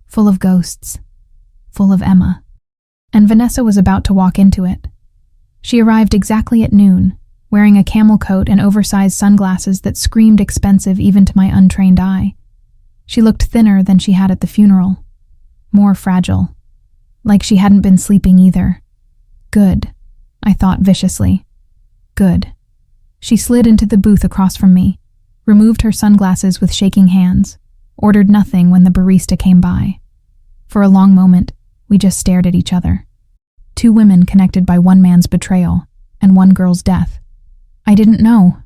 full of ghosts, full of Emma. And Vanessa was about to walk into it. She arrived exactly at noon, wearing a camel coat and oversized sunglasses that screamed expensive even to my untrained eye. She looked thinner than she had at the funeral, more fragile, like she hadn't been sleeping either. Good, I thought viciously. Good. She slid into the booth across from me, removed her sunglasses with shaking hands, ordered nothing when the barista came by. For a long moment, we just stared at each other. Two women connected by one man's betrayal and one girl's death. I didn't know,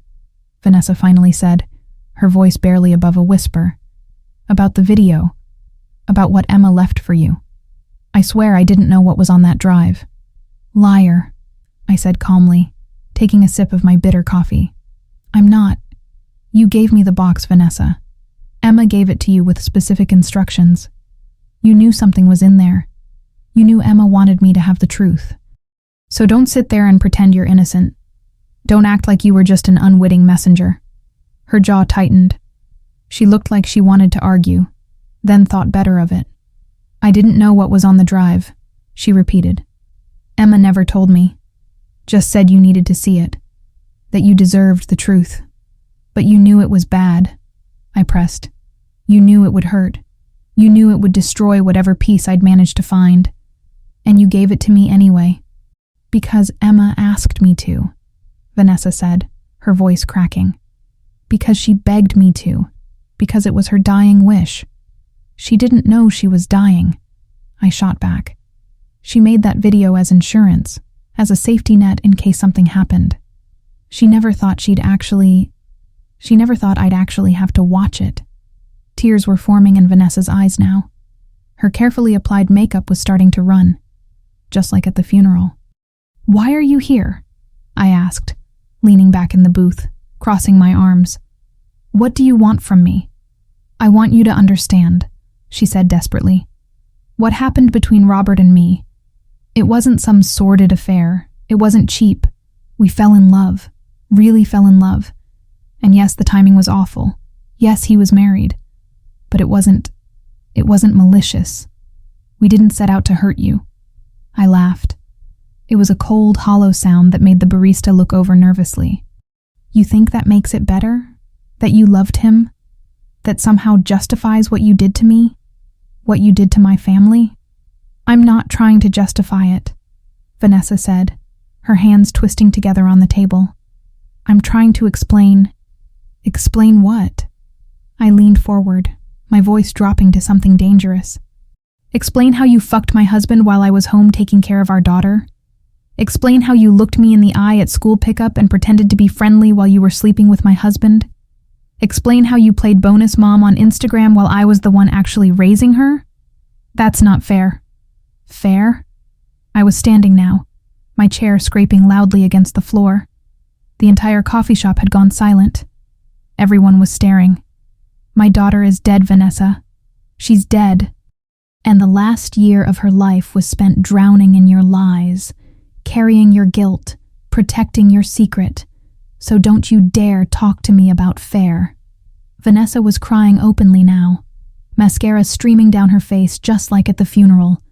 Vanessa finally said, her voice barely above a whisper. About the video. About what Emma left for you. I swear I didn't know what was on that drive. Liar, I said calmly, taking a sip of my bitter coffee. I'm not. You gave me the box, Vanessa. Emma gave it to you with specific instructions. You knew something was in there. You knew Emma wanted me to have the truth. So don't sit there and pretend you're innocent. Don't act like you were just an unwitting messenger. Her jaw tightened. She looked like she wanted to argue, then thought better of it. I didn't know what was on the drive, she repeated. Emma never told me. Just said you needed to see it. That you deserved the truth. But you knew it was bad, I pressed. You knew it would hurt. You knew it would destroy whatever peace I'd managed to find. And you gave it to me anyway. Because Emma asked me to, Vanessa said, her voice cracking. Because she begged me to. Because it was her dying wish. She didn't know she was dying, I shot back. She made that video as insurance, as a safety net in case something happened. She never thought I'd actually have to watch it. Tears were forming in Vanessa's eyes now. Her carefully applied makeup was starting to run, just like at the funeral. Why are you here? I asked, leaning back in the booth, crossing my arms. What do you want from me? I want you to understand, she said desperately. What happened between Robert and me? It wasn't some sordid affair. It wasn't cheap. We fell in love, really fell in love. And yes, the timing was awful. Yes, he was married. But it wasn't malicious. We didn't set out to hurt you. I laughed. It was a cold, hollow sound that made the barista look over nervously. You think that makes it better? That you loved him? That somehow justifies what you did to me? What you did to my family? I'm not trying to justify it, Vanessa said, her hands twisting together on the table. I'm trying to explain. Explain what? I leaned forward, my voice dropping to something dangerous. Explain how you fucked my husband while I was home taking care of our daughter. Explain how you looked me in the eye at school pickup and pretended to be friendly while you were sleeping with my husband. Explain how you played bonus mom on Instagram while I was the one actually raising her. That's not fair. Fair? I was standing now, my chair scraping loudly against the floor. The entire coffee shop had gone silent. Everyone was staring. My daughter is dead, Vanessa. She's dead. And the last year of her life was spent drowning in your lies, carrying your guilt, protecting your secret. So don't you dare talk to me about fair. Vanessa was crying openly now, mascara streaming down her face just like at the funeral,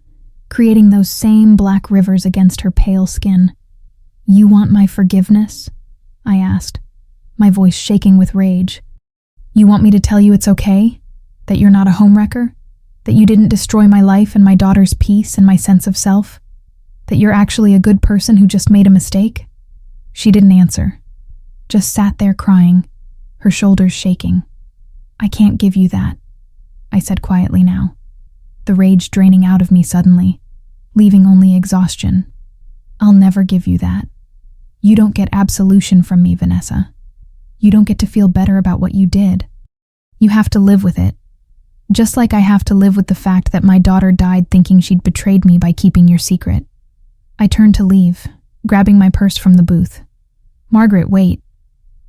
creating those same black rivers against her pale skin. You want my forgiveness? I asked, my voice shaking with rage. You want me to tell you it's okay? That you're not a homewrecker? That you didn't destroy my life and my daughter's peace and my sense of self? That you're actually a good person who just made a mistake? She didn't answer. just sat there crying, her shoulders shaking. "I can't give you that," I said quietly now, the rage draining out of me suddenly, leaving only exhaustion. "I'll never give you that. You don't get absolution from me, Vanessa. You don't get to feel better about what you did. You have to live with it. Just like I have to live with the fact that my daughter died thinking she'd betrayed me by keeping your secret." I turned to leave, grabbing my purse from the booth. "Margaret, wait."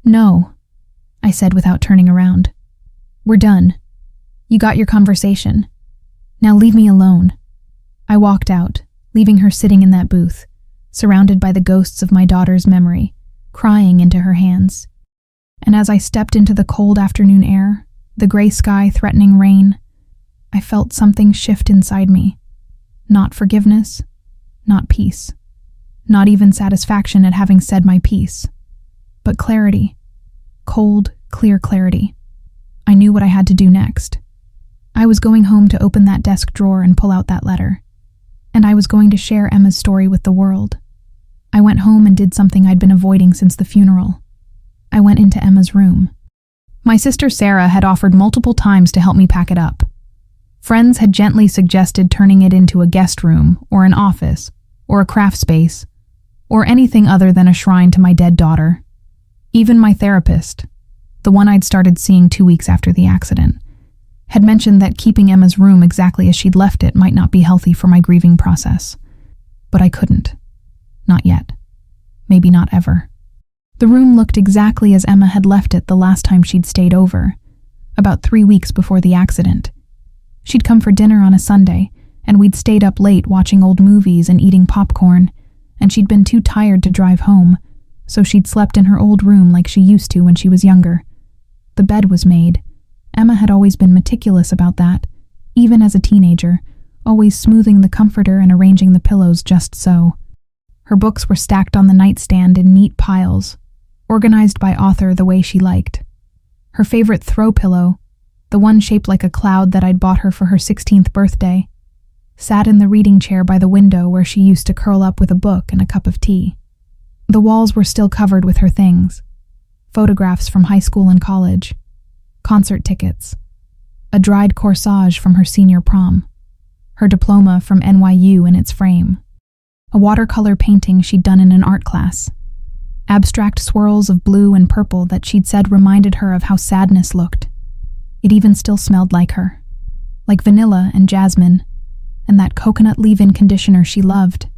"No," I said without turning around. "We're done. You got your conversation. Now leave me alone." I walked out, leaving her sitting in that booth, surrounded by the ghosts of my daughter's memory, crying into her hands. And as I stepped into the cold afternoon air, the gray sky threatening rain, I felt something shift inside me. Not forgiveness, not peace, not even satisfaction at having said my piece, but clarity. Cold, clear clarity. I knew what I had to do next. I was going home to open that desk drawer and pull out that letter. And I was going to share Emma's story with the world. I went home and did something I'd been avoiding since the funeral. I went into Emma's room. My sister Sarah had offered multiple times to help me pack it up. Friends had gently suggested turning it into a guest room, or an office, or a craft space, or anything other than a shrine to my dead daughter. Even my therapist, the one I'd started seeing 2 weeks after the accident, had mentioned that keeping Emma's room exactly as she'd left it might not be healthy for my grieving process. But I couldn't. Not yet. Maybe not ever. The room looked exactly as Emma had left it the last time she'd stayed over, about 3 weeks before the accident. She'd come for dinner on a Sunday, and we'd stayed up late watching old movies and eating popcorn, and she'd been too tired to drive home, so she'd slept in her old room like she used to when she was younger. The bed was made. Emma had always been meticulous about that, even as a teenager, always smoothing the comforter and arranging the pillows just so. Her books were stacked on the nightstand in neat piles, organized by author the way she liked. Her favorite throw pillow, the one shaped like a cloud that I'd bought her for her 16th birthday, sat in the reading chair by the window where she used to curl up with a book and a cup of tea. The walls were still covered with her things: photographs from high school and college, concert tickets, a dried corsage from her senior prom, her diploma from NYU in its frame, a watercolor painting she'd done in an art class, abstract swirls of blue and purple that she'd said reminded her of how sadness looked. It even still smelled like her, like vanilla and jasmine, and that coconut leave-in conditioner she loved,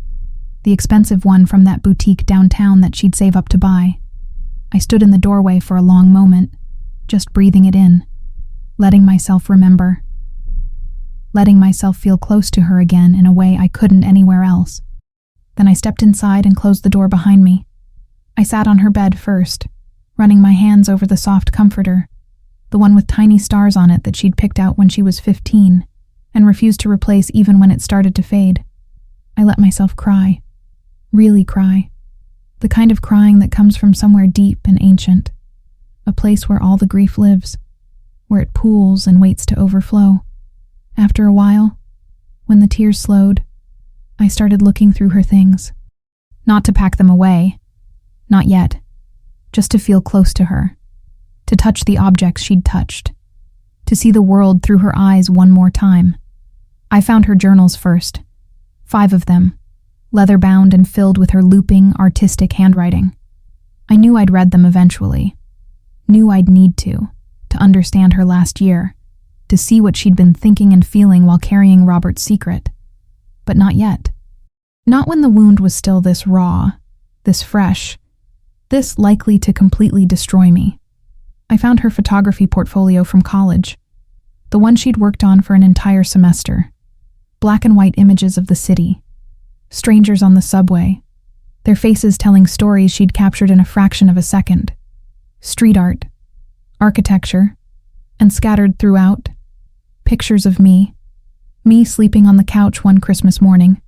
the expensive one from that boutique downtown that she'd save up to buy. I stood in the doorway for a long moment, just breathing it in, letting myself remember, letting myself feel close to her again in a way I couldn't anywhere else. Then I stepped inside and closed the door behind me. I sat on her bed first, running my hands over the soft comforter, the one with tiny stars on it that she'd picked out when she was 15 and refused to replace even when it started to fade. I let myself cry, really cry, the kind of crying that comes from somewhere deep and ancient, a place where all the grief lives, where it pools and waits to overflow. After a while, when the tears slowed, I started looking through her things. Not to pack them away, not yet, just to feel close to her, to touch the objects she'd touched, to see the world through her eyes one more time. I found her journals first, 5 of them, leather-bound and filled with her looping, artistic handwriting. I knew I'd read them eventually, knew I'd need to understand her last year, to see what she'd been thinking and feeling while carrying Robert's secret. But not yet. Not when the wound was still this raw, this fresh, this likely to completely destroy me. I found her photography portfolio from college, the one she'd worked on for an entire semester. Black and white images of the city, strangers on the subway, their faces telling stories she'd captured in a fraction of a second. Street art, architecture, and scattered throughout, pictures of me sleeping on the couch one Christmas morning,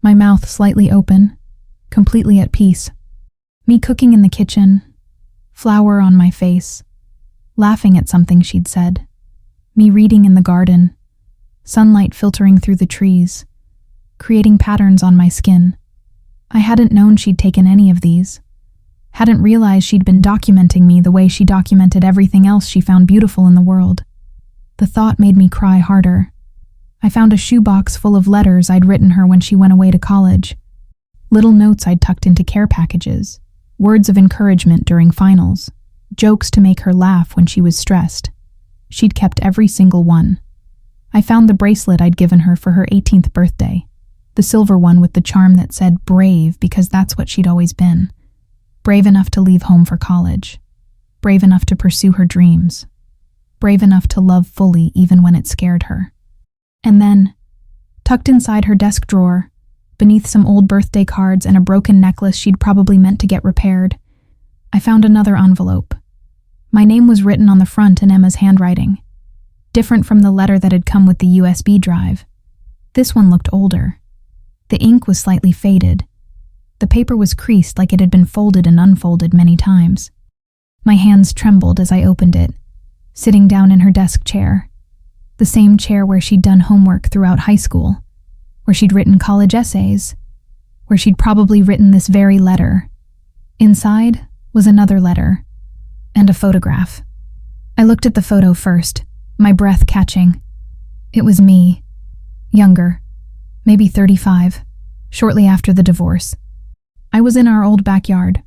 my mouth slightly open, completely at peace, me cooking in the kitchen, flour on my face, laughing at something she'd said, me reading in the garden, sunlight filtering through the trees, creating patterns on my skin. I hadn't known she'd taken any of these, Hadn't realized she'd been documenting me the way she documented everything else she found beautiful in the world. The thought made me cry harder. I found a shoebox full of letters I'd written her when she went away to college. Little notes I'd tucked into care packages, words of encouragement during finals, jokes to make her laugh when she was stressed. She'd kept every single one. I found the bracelet I'd given her for her 18th birthday, the silver one with the charm that said brave because that's what she'd always been. Brave enough to leave home for college. Brave enough to pursue her dreams. Brave enough to love fully even when it scared her. And then, tucked inside her desk drawer, beneath some old birthday cards and a broken necklace she'd probably meant to get repaired, I found another envelope. My name was written on the front in Emma's handwriting, different from the letter that had come with the USB drive. This one looked older. The ink was slightly faded. The paper was creased like it had been folded and unfolded many times. My hands trembled as I opened it, sitting down in her desk chair, the same chair where she'd done homework throughout high school, where she'd written college essays, where she'd probably written this very letter. Inside was another letter, and a photograph. I looked at the photo first, my breath catching. It was me, younger, maybe 35, shortly after the divorce. I was in our old backyard,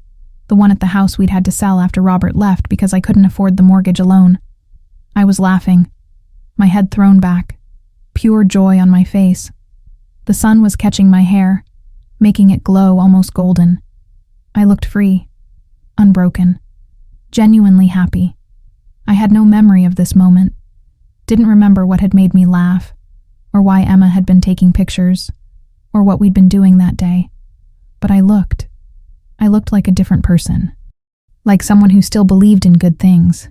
the one at the house we'd had to sell after Robert left because I couldn't afford the mortgage alone. I was laughing, my head thrown back, pure joy on my face. The sun was catching my hair, making it glow almost golden. I looked free, unbroken, genuinely happy. I had no memory of this moment, didn't remember what had made me laugh, or why Emma had been taking pictures, or what we'd been doing that day. But I looked like a different person, like someone who still believed in good things,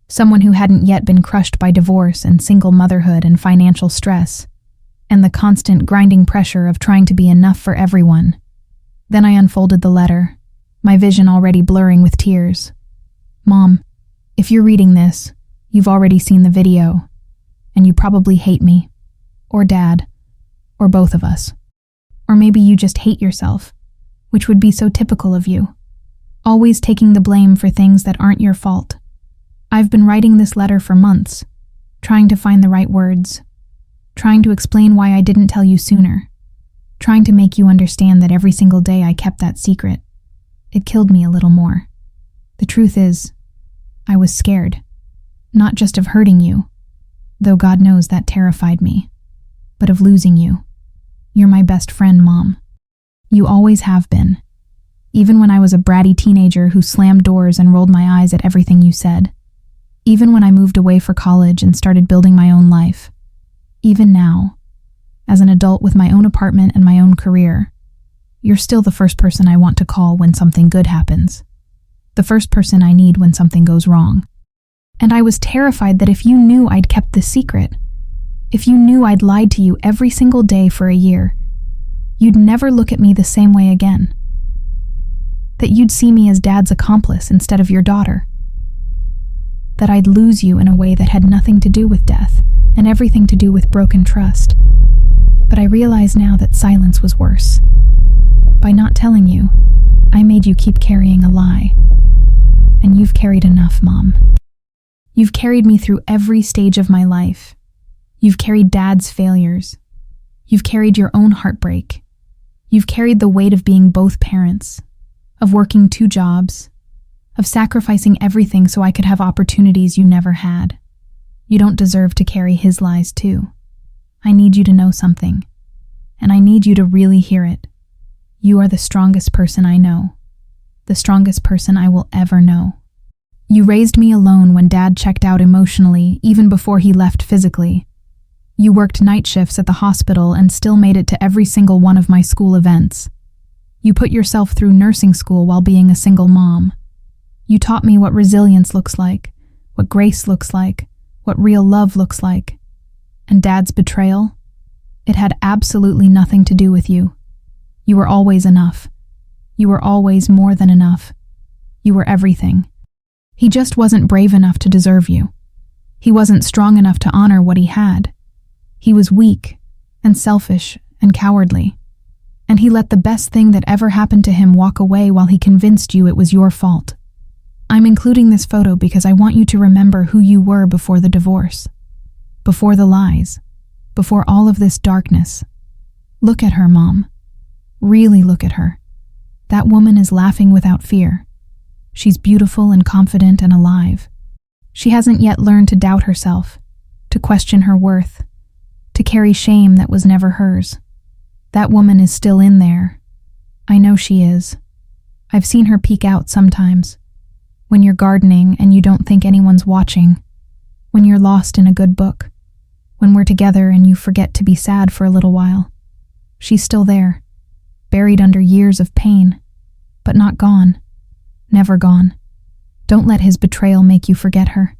someone who hadn't yet been crushed by divorce and single motherhood and financial stress, and the constant grinding pressure of trying to be enough for everyone. Then I unfolded the letter, my vision already blurring with tears. Mom, if you're reading this, you've already seen the video, and you probably hate me, or Dad, or both of us. Or maybe you just hate yourself, which would be so typical of you, always taking the blame for things that aren't your fault. I've been writing this letter for months, trying to find the right words, trying to explain why I didn't tell you sooner, trying to make you understand that every single day I kept that secret. It killed me a little more. The truth is, I was scared, not just of hurting you, though God knows that terrified me, but of losing you. You're my best friend, Mom. You always have been, even when I was a bratty teenager who slammed doors and rolled my eyes at everything you said, even when I moved away for college and started building my own life, even now, as an adult with my own apartment and my own career. You're still the first person I want to call when something good happens, the first person I need when something goes wrong. And I was terrified that if you knew I'd kept this secret, if you knew I'd lied to you every single day for a year, you'd never look at me the same way again. That you'd see me as Dad's accomplice instead of your daughter. That I'd lose you in a way that had nothing to do with death and everything to do with broken trust. But I realize now that silence was worse. By not telling you, I made you keep carrying a lie. And you've carried enough, Mom. You've carried me through every stage of my life. You've carried Dad's failures. You've carried your own heartbreak. You've carried the weight of being both parents, of working 2 jobs, of sacrificing everything so I could have opportunities you never had. You don't deserve to carry his lies too. I need you to know something, and I need you to really hear it. You are the strongest person I know, the strongest person I will ever know. You raised me alone when Dad checked out emotionally, even before he left physically. You worked night shifts at the hospital and still made it to every single one of my school events. You put yourself through nursing school while being a single mom. You taught me what resilience looks like, what grace looks like, what real love looks like. And Dad's betrayal? It had absolutely nothing to do with you. You were always enough. You were always more than enough. You were everything. He just wasn't brave enough to deserve you. He wasn't strong enough to honor what he had. He was weak and selfish and cowardly. And he let the best thing that ever happened to him walk away while he convinced you it was your fault. I'm including this photo because I want you to remember who you were before the divorce. Before the lies. Before all of this darkness. Look at her, Mom. Really look at her. That woman is laughing without fear. She's beautiful and confident and alive. She hasn't yet learned to doubt herself, to question her worth, to carry shame that was never hers. That woman is still in there. I know she is. I've seen her peek out sometimes. When you're gardening and you don't think anyone's watching. When you're lost in a good book. When we're together and you forget to be sad for a little while. She's still there, buried under years of pain, but not gone. Never gone. Don't let his betrayal make you forget her.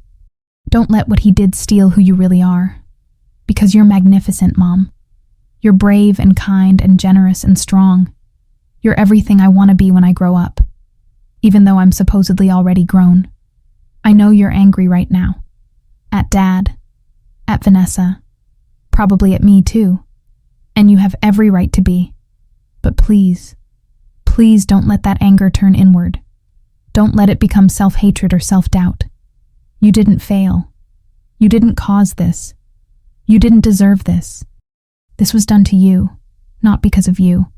Don't let what he did steal who you really are. Because you're magnificent, Mom. You're brave and kind and generous and strong. You're everything I want to be when I grow up. Even though I'm supposedly already grown. I know you're angry right now. At Dad. At Vanessa. Probably at me too. And you have every right to be. But please, please don't let that anger turn inward. Don't let it become self-hatred or self-doubt. You didn't fail. You didn't cause this. You didn't deserve this. This was done to you, not because of you.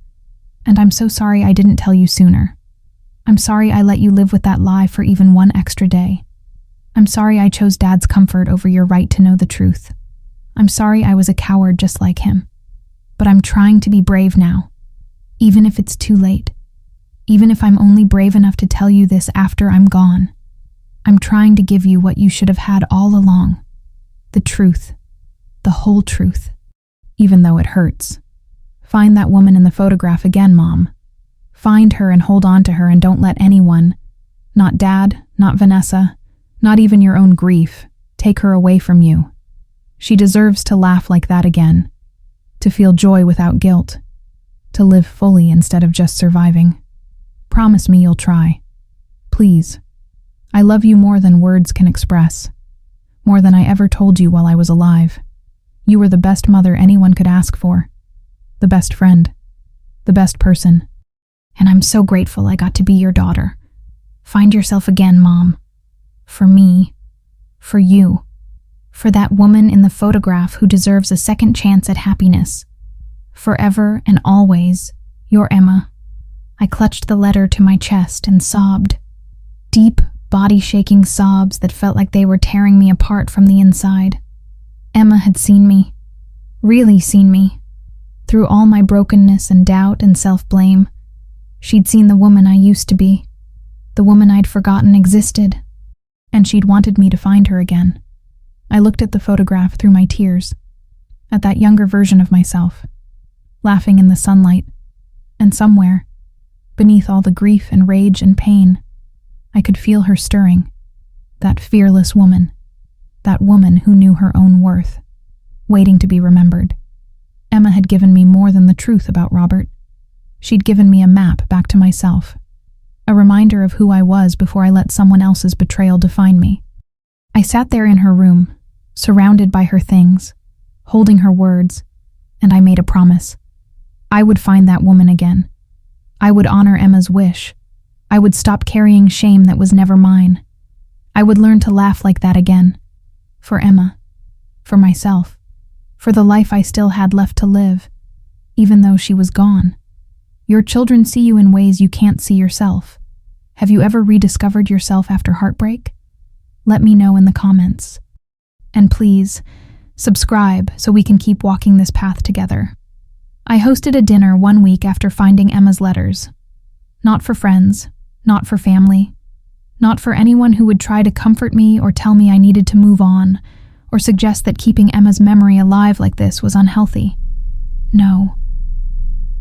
And I'm so sorry I didn't tell you sooner. I'm sorry I let you live with that lie for even one extra day. I'm sorry I chose Dad's comfort over your right to know the truth. I'm sorry I was a coward just like him. But I'm trying to be brave now. Even if it's too late. Even if I'm only brave enough to tell you this after I'm gone. I'm trying to give you what you should have had all along. The truth. The whole truth. Even though it hurts. Find that woman in the photograph again, Mom. Find her and hold on to her and don't let anyone, not Dad, not Vanessa, not even your own grief, take her away from you. She deserves to laugh like that again. To feel joy without guilt. To live fully instead of just surviving. Promise me you'll try. Please. I love you more than words can express. More than I ever told you while I was alive. You were the best mother anyone could ask for. The best friend. The best person. And I'm so grateful I got to be your daughter. Find yourself again, Mom. For me. For you. For that woman in the photograph who deserves a second chance at happiness. Forever and always, your Emma. I clutched the letter to my chest and sobbed. Deep, body-shaking sobs that felt like they were tearing me apart from the inside. Emma had seen me. Really seen me. Through all my brokenness and doubt and self-blame. She'd seen the woman I used to be. The woman I'd forgotten existed. And she'd wanted me to find her again. I looked at the photograph through my tears. At that younger version of myself. Laughing in the sunlight. And somewhere, beneath all the grief and rage and pain, I could feel her stirring. That fearless woman. That woman who knew her own worth. Waiting to be remembered. Emma had given me more than the truth about Robert. She'd given me a map back to myself. A reminder of who I was before I let someone else's betrayal define me. I sat there in her room, surrounded by her things, holding her words, and I made a promise. I would find that woman again. I would honor Emma's wish. I would stop carrying shame that was never mine. I would learn to laugh like that again. For Emma. For myself. For the life I still had left to live, even though she was gone. Your children see you in ways you can't see yourself. Have you ever rediscovered yourself after heartbreak? Let me know in the comments. And please, subscribe so we can keep walking this path together. I hosted a dinner 1 week after finding Emma's letters. Not for friends, not for family, not for anyone who would try to comfort me or tell me I needed to move on, or suggest that keeping Emma's memory alive like this was unhealthy. No.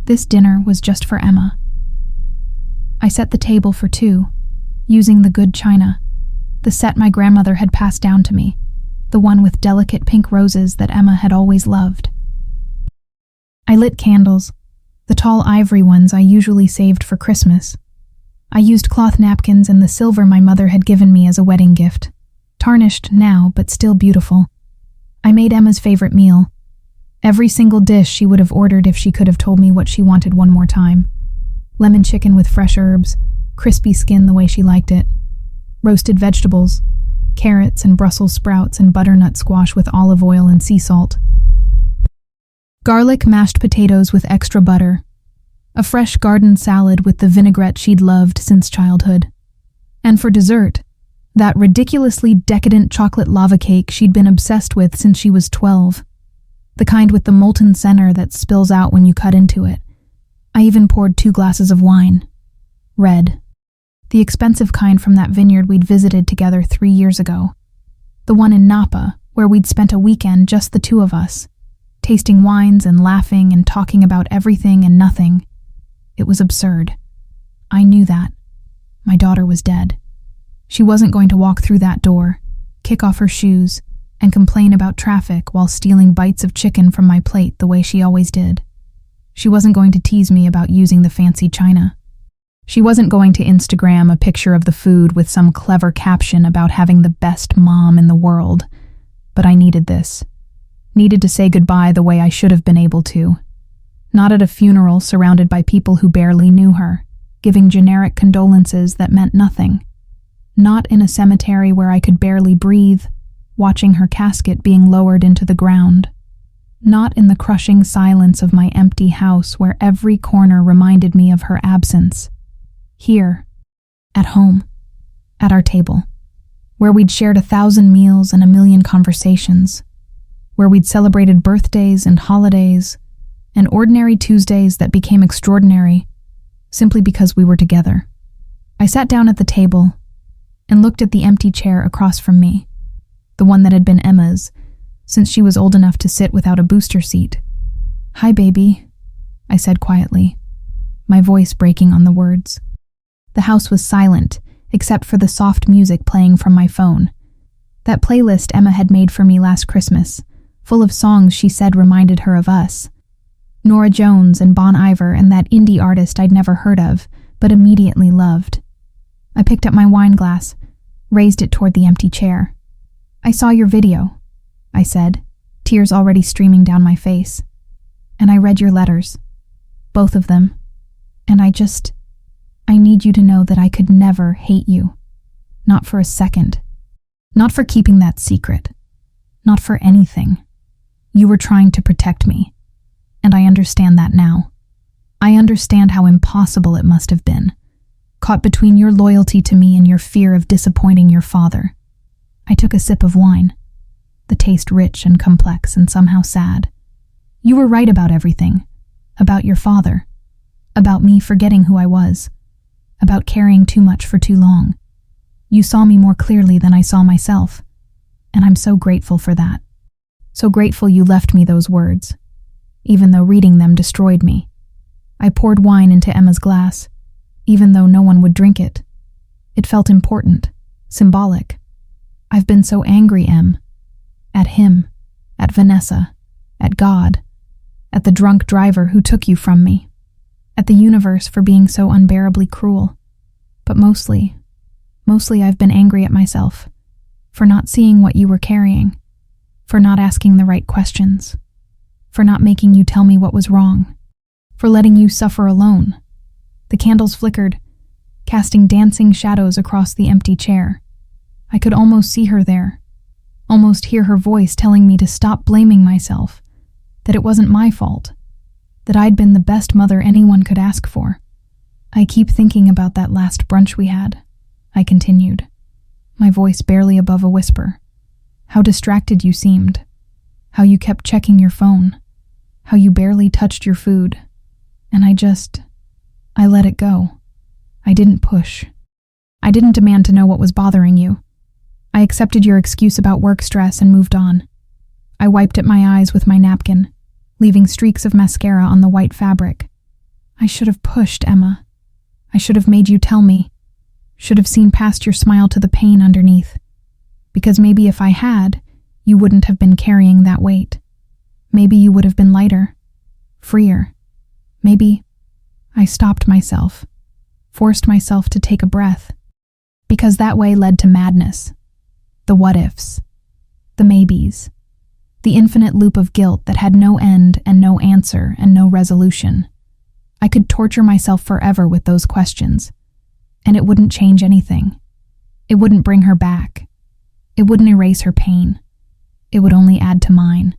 This dinner was just for Emma. I set the table for 2, using the good china, the set my grandmother had passed down to me, the one with delicate pink roses that Emma had always loved. I lit candles, the tall ivory ones I usually saved for Christmas. I used cloth napkins and the silver my mother had given me as a wedding gift, tarnished now but still beautiful. I made Emma's favorite meal, Every single dish she would have ordered if she could have told me what she wanted one more time. Lemon chicken with fresh herbs, crispy skin the way she liked it, roasted vegetables, carrots and Brussels sprouts and butternut squash with olive oil and sea salt, garlic mashed potatoes with extra butter, a fresh garden salad with the vinaigrette she'd loved since childhood. And for dessert, that ridiculously decadent chocolate lava cake she'd been obsessed with since she was 12. The kind with the molten center that spills out when you cut into it. I even poured 2 glasses of wine. Red. The expensive kind from that vineyard we'd visited together 3 years ago. The one in Napa, where we'd spent a weekend just the 2 of us, tasting wines and laughing and talking about everything and nothing. It was absurd. I knew that. My daughter was dead. She wasn't going to walk through that door, kick off her shoes, and complain about traffic while stealing bites of chicken from my plate the way she always did. She wasn't going to tease me about using the fancy china. She wasn't going to Instagram a picture of the food with some clever caption about having the best mom in the world. But I needed this. Needed to say goodbye the way I should have been able to. Not at a funeral surrounded by people who barely knew her, giving generic condolences that meant nothing. Not in a cemetery where I could barely breathe, watching her casket being lowered into the ground. Not in the crushing silence of my empty house where every corner reminded me of her absence. Here, at home, at our table, where we'd shared 1,000 meals and 1,000,000 conversations, where we'd celebrated birthdays and holidays, and ordinary Tuesdays that became extraordinary simply because we were together. I sat down at the table and looked at the empty chair across from me, the one that had been Emma's, since she was old enough to sit without a booster seat. "Hi, baby," I said quietly, my voice breaking on the words. The house was silent, except for the soft music playing from my phone. That playlist Emma had made for me last Christmas, full of songs she said reminded her of us. Norah Jones and Bon Iver and that indie artist I'd never heard of, but immediately loved. I picked up my wine glass, raised it toward the empty chair. "I saw your video," I said, tears already streaming down my face. "And I read your letters. Both of them. And I need you to know that I could never hate you. Not for a second. Not for keeping that secret. Not for anything. You were trying to protect me. And I understand that now. I understand how impossible it must have been, caught between your loyalty to me and your fear of disappointing your father." I took a sip of wine, the taste rich and complex and somehow sad. "You were right about everything. About your father. About me forgetting who I was. About caring too much for too long. You saw me more clearly than I saw myself. And I'm so grateful for that. So grateful you left me those words, even though reading them destroyed me." I poured wine into Emma's glass, even though no one would drink it. It felt important, symbolic. "I've been so angry, Em. At him, at Vanessa, at God, at the drunk driver who took you from me, at the universe for being so unbearably cruel. But mostly I've been angry at myself, for not seeing what you were carrying, for not asking the right questions, for not making you tell me what was wrong, for letting you suffer alone." The candles flickered, casting dancing shadows across the empty chair. I could almost see her there, almost hear her voice telling me to stop blaming myself, that it wasn't my fault, that I'd been the best mother anyone could ask for. "I keep thinking about that last brunch we had," I continued, my voice barely above a whisper. "How distracted you seemed, how you kept checking your phone, how you barely touched your food, and I let it go. I didn't push. I didn't demand to know what was bothering you. I accepted your excuse about work stress and moved on. I wiped at my eyes with my napkin, leaving streaks of mascara on the white fabric. I should have pushed, Emma. I should have made you tell me. Should have seen past your smile to the pain underneath. Because maybe if I had, you wouldn't have been carrying that weight. Maybe you would have been lighter, freer. Maybe I stopped myself, forced myself to take a breath. Because that way led to madness. The what-ifs. The maybes. the infinite loop of guilt that had no end and no answer and no resolution. I could torture myself forever with those questions, and it wouldn't change anything. It wouldn't bring her back. It wouldn't erase her pain. It would only add to mine.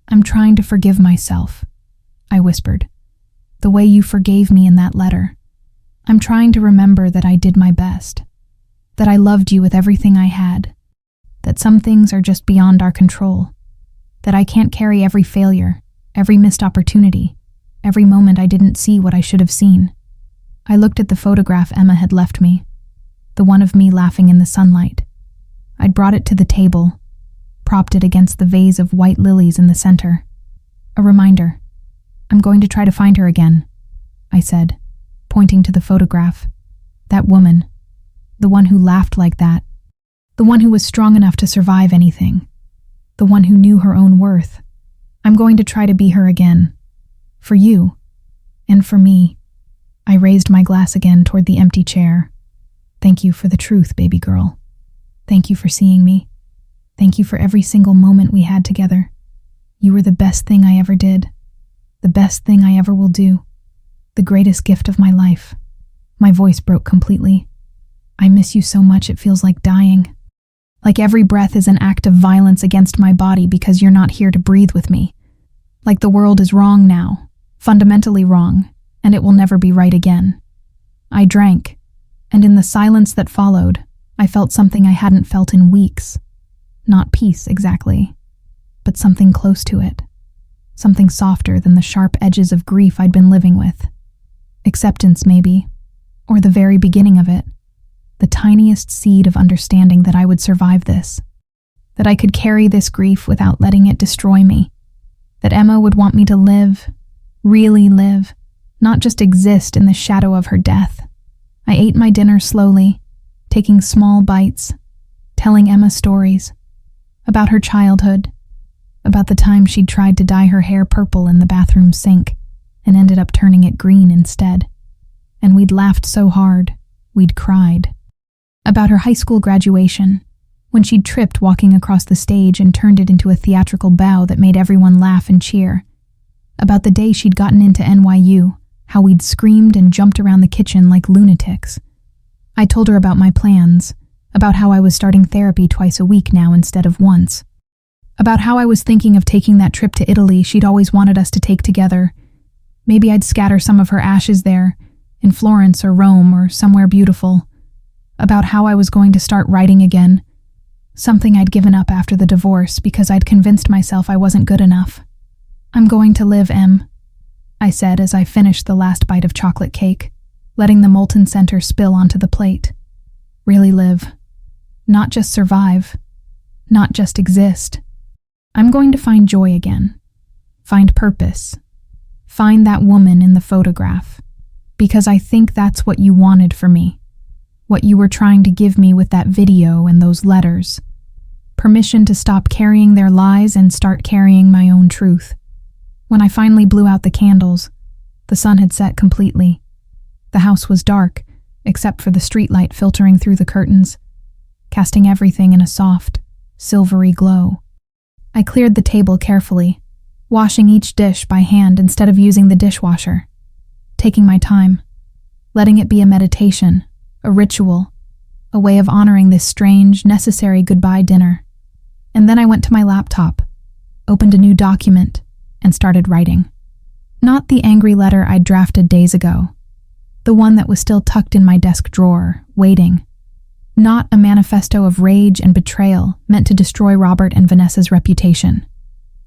"I'm trying to forgive myself," I whispered, "the way you forgave me in that letter. I'm trying to remember that I did my best, that I loved you with everything I had, that some things are just beyond our control, that I can't carry every failure, every missed opportunity, every moment I didn't see what I should have seen." I looked at the photograph Emma had left me, the one of me laughing in the sunlight. I'd brought it to the table, propped it against the vase of white lilies in the center. A reminder. "I'm going to try to find her again," I said, pointing to the photograph. That woman, the one who laughed like that, the one who was strong enough to survive anything, the one who knew her own worth. "I'm going to try to be her again. For you. And for me." I raised my glass again toward the empty chair. "Thank you for the truth, baby girl. Thank you for seeing me. Thank you for every single moment we had together. You were the best thing I ever did. The best thing I ever will do. The greatest gift of my life." My voice broke completely. "I miss you so much it feels like dying. Like every breath is an act of violence against my body because you're not here to breathe with me. Like the world is wrong now, fundamentally wrong, and it will never be right again." I drank, and in the silence that followed, I felt something I hadn't felt in weeks. Not peace, exactly, but something close to it. Something softer than the sharp edges of grief I'd been living with. Acceptance, maybe, or the very beginning of it. The tiniest seed of understanding that I would survive this. That I could carry this grief without letting it destroy me. That Emma would want me to live, really live, not just exist in the shadow of her death. I ate my dinner slowly, taking small bites, telling Emma stories about her childhood, about the time she'd tried to dye her hair purple in the bathroom sink and ended up turning it green instead. And we'd laughed so hard, we'd cried. About her high school graduation, when she'd tripped walking across the stage and turned it into a theatrical bow that made everyone laugh and cheer. About the day she'd gotten into NYU, how we'd screamed and jumped around the kitchen like lunatics. I told her about my plans, about how I was starting therapy twice a week now instead of once. About how I was thinking of taking that trip to Italy she'd always wanted us to take together. Maybe I'd scatter some of her ashes there, in Florence or Rome or somewhere beautiful. About how I was going to start writing again, something I'd given up after the divorce because I'd convinced myself I wasn't good enough. "I'm going to live, Em," I said as I finished the last bite of chocolate cake, letting the molten center spill onto the plate. Really live. Not just survive. Not just exist. I'm going to find joy again. Find purpose. Find that woman in the photograph. Because I think that's what you wanted for me. What you were trying to give me with that video and those letters. Permission to stop carrying their lies and start carrying my own truth. When I finally blew out the candles, the sun had set completely. The house was dark, except for the streetlight filtering through the curtains, casting everything in a soft, silvery glow. I cleared the table carefully, washing each dish by hand instead of using the dishwasher, taking my time, letting it be a meditation, a ritual, a way of honoring this strange, necessary goodbye dinner. And then I went to my laptop, opened a new document, and started writing. Not the angry letter I'd drafted days ago, the one that was still tucked in my desk drawer, waiting. Not a manifesto of rage and betrayal meant to destroy Robert and Vanessa's reputation,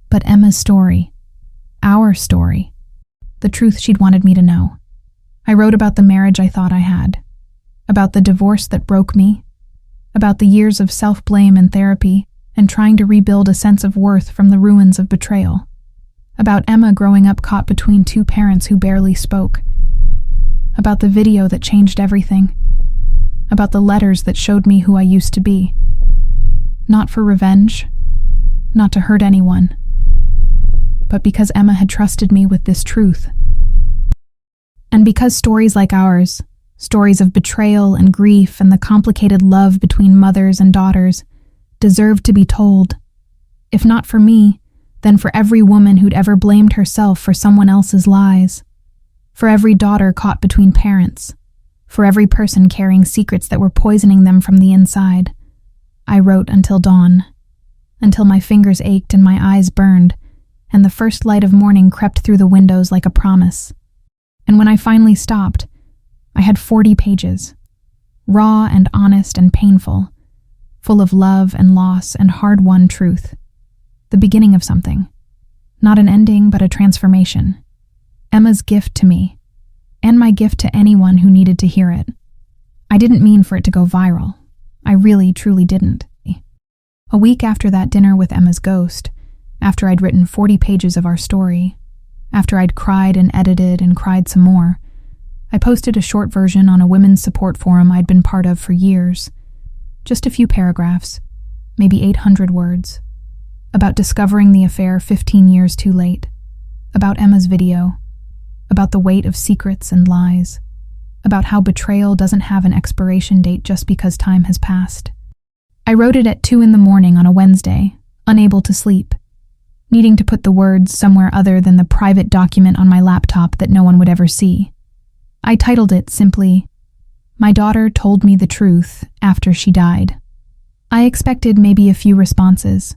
but Emma's story, our story, the truth she'd wanted me to know. I wrote about the marriage I thought I had, about the divorce that broke me, about the years of self-blame and therapy and trying to rebuild a sense of worth from the ruins of betrayal, about Emma growing up caught between two parents who barely spoke, about the video that changed everything, about the letters that showed me who I used to be. Not for revenge, not to hurt anyone, but because Emma had trusted me with this truth. And because stories like ours, stories of betrayal and grief and the complicated love between mothers and daughters, deserved to be told, if not for me, Then for every woman who'd ever blamed herself for someone else's lies. For every daughter caught between parents. For every person carrying secrets that were poisoning them from the inside. I wrote until dawn. Until my fingers ached and my eyes burned, and the first light of morning crept through the windows like a promise. And when I finally stopped, I had 40 pages. Raw and honest and painful. Full of love and loss and hard-won truth. The beginning of something. Not an ending, but a transformation. Emma's gift to me, and my gift to anyone who needed to hear it. I didn't mean for it to go viral. I really, truly didn't. A week after that dinner with Emma's ghost, after I'd written 40 pages of our story, after I'd cried and edited and cried some more, I posted a short version on a women's support forum I'd been part of for years. Just a few paragraphs, maybe 800 words. About discovering the affair 15 years too late. About Emma's video. About the weight of secrets and lies. About how betrayal doesn't have an expiration date just because time has passed. I wrote it at 2 a.m. on a Wednesday, unable to sleep, needing to put the words somewhere other than the private document on my laptop that no one would ever see. I titled it simply, "My daughter told me the truth after she died." I expected maybe a few responses.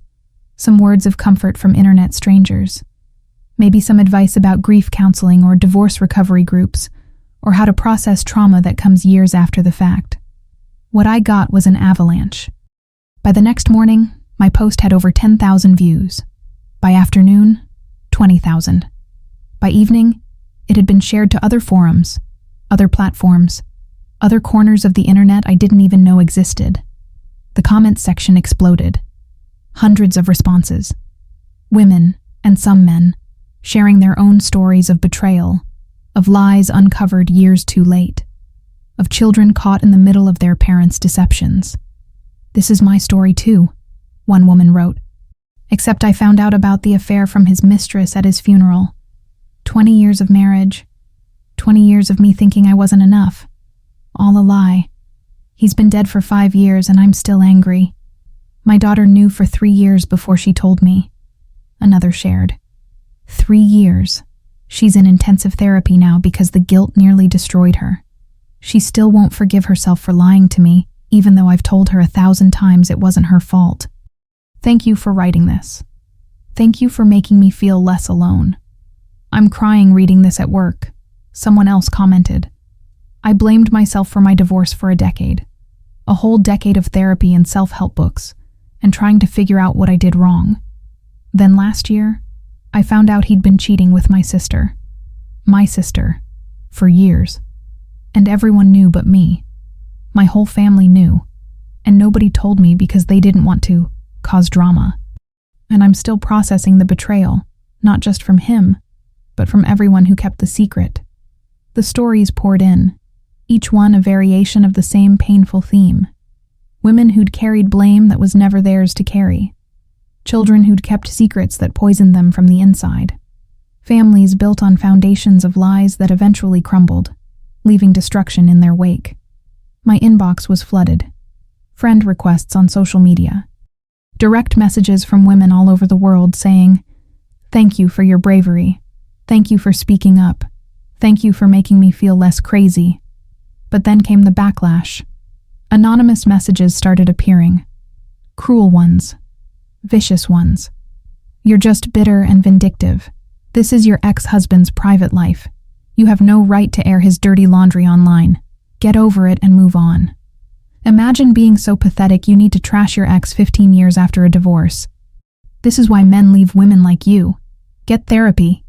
Some words of comfort from internet strangers. Maybe some advice about grief counseling or divorce recovery groups, or how to process trauma that comes years after the fact. What I got was an avalanche. By the next morning, my post had over 10,000 views. By afternoon, 20,000. By evening, it had been shared to other forums, other platforms, other corners of the internet I didn't even know existed. The comments section exploded. Hundreds of responses. Women, and some men, sharing their own stories of betrayal, of lies uncovered years too late, of children caught in the middle of their parents' deceptions. "This is my story too," one woman wrote. "Except I found out about the affair from his mistress at his funeral. 20 years of marriage, 20 years of me thinking I wasn't enough. All a lie. He's been dead for 5 years and I'm still angry. My daughter knew for 3 years before she told me." Another shared. 3 years. She's in intensive therapy now because the guilt nearly destroyed her. She still won't forgive herself for lying to me, even though I've told her 1,000 times it wasn't her fault. Thank you for writing this. Thank you for making me feel less alone. I'm crying reading this at work. Someone else commented. I blamed myself for my divorce for a decade. A whole decade of therapy and self-help books, and trying to figure out what I did wrong. Then last year, I found out he'd been cheating with my sister. My sister. For years. And everyone knew but me. My whole family knew. And nobody told me because they didn't want to cause drama. And I'm still processing the betrayal, not just from him, but from everyone who kept the secret. The stories poured in, each one a variation of the same painful theme. Women who'd carried blame that was never theirs to carry. Children who'd kept secrets that poisoned them from the inside. Families built on foundations of lies that eventually crumbled, leaving destruction in their wake. My inbox was flooded. Friend requests on social media. Direct messages from women all over the world saying, "Thank you for your bravery. Thank you for speaking up. Thank you for making me feel less crazy." But then came the backlash. Anonymous messages started appearing. Cruel ones. Vicious ones. "You're just bitter and vindictive. This is your ex-husband's private life. You have no right to air his dirty laundry online. Get over it and move on." Imagine being so pathetic you need to trash your ex 15 years after a divorce. This is why men leave women like you. Get therapy.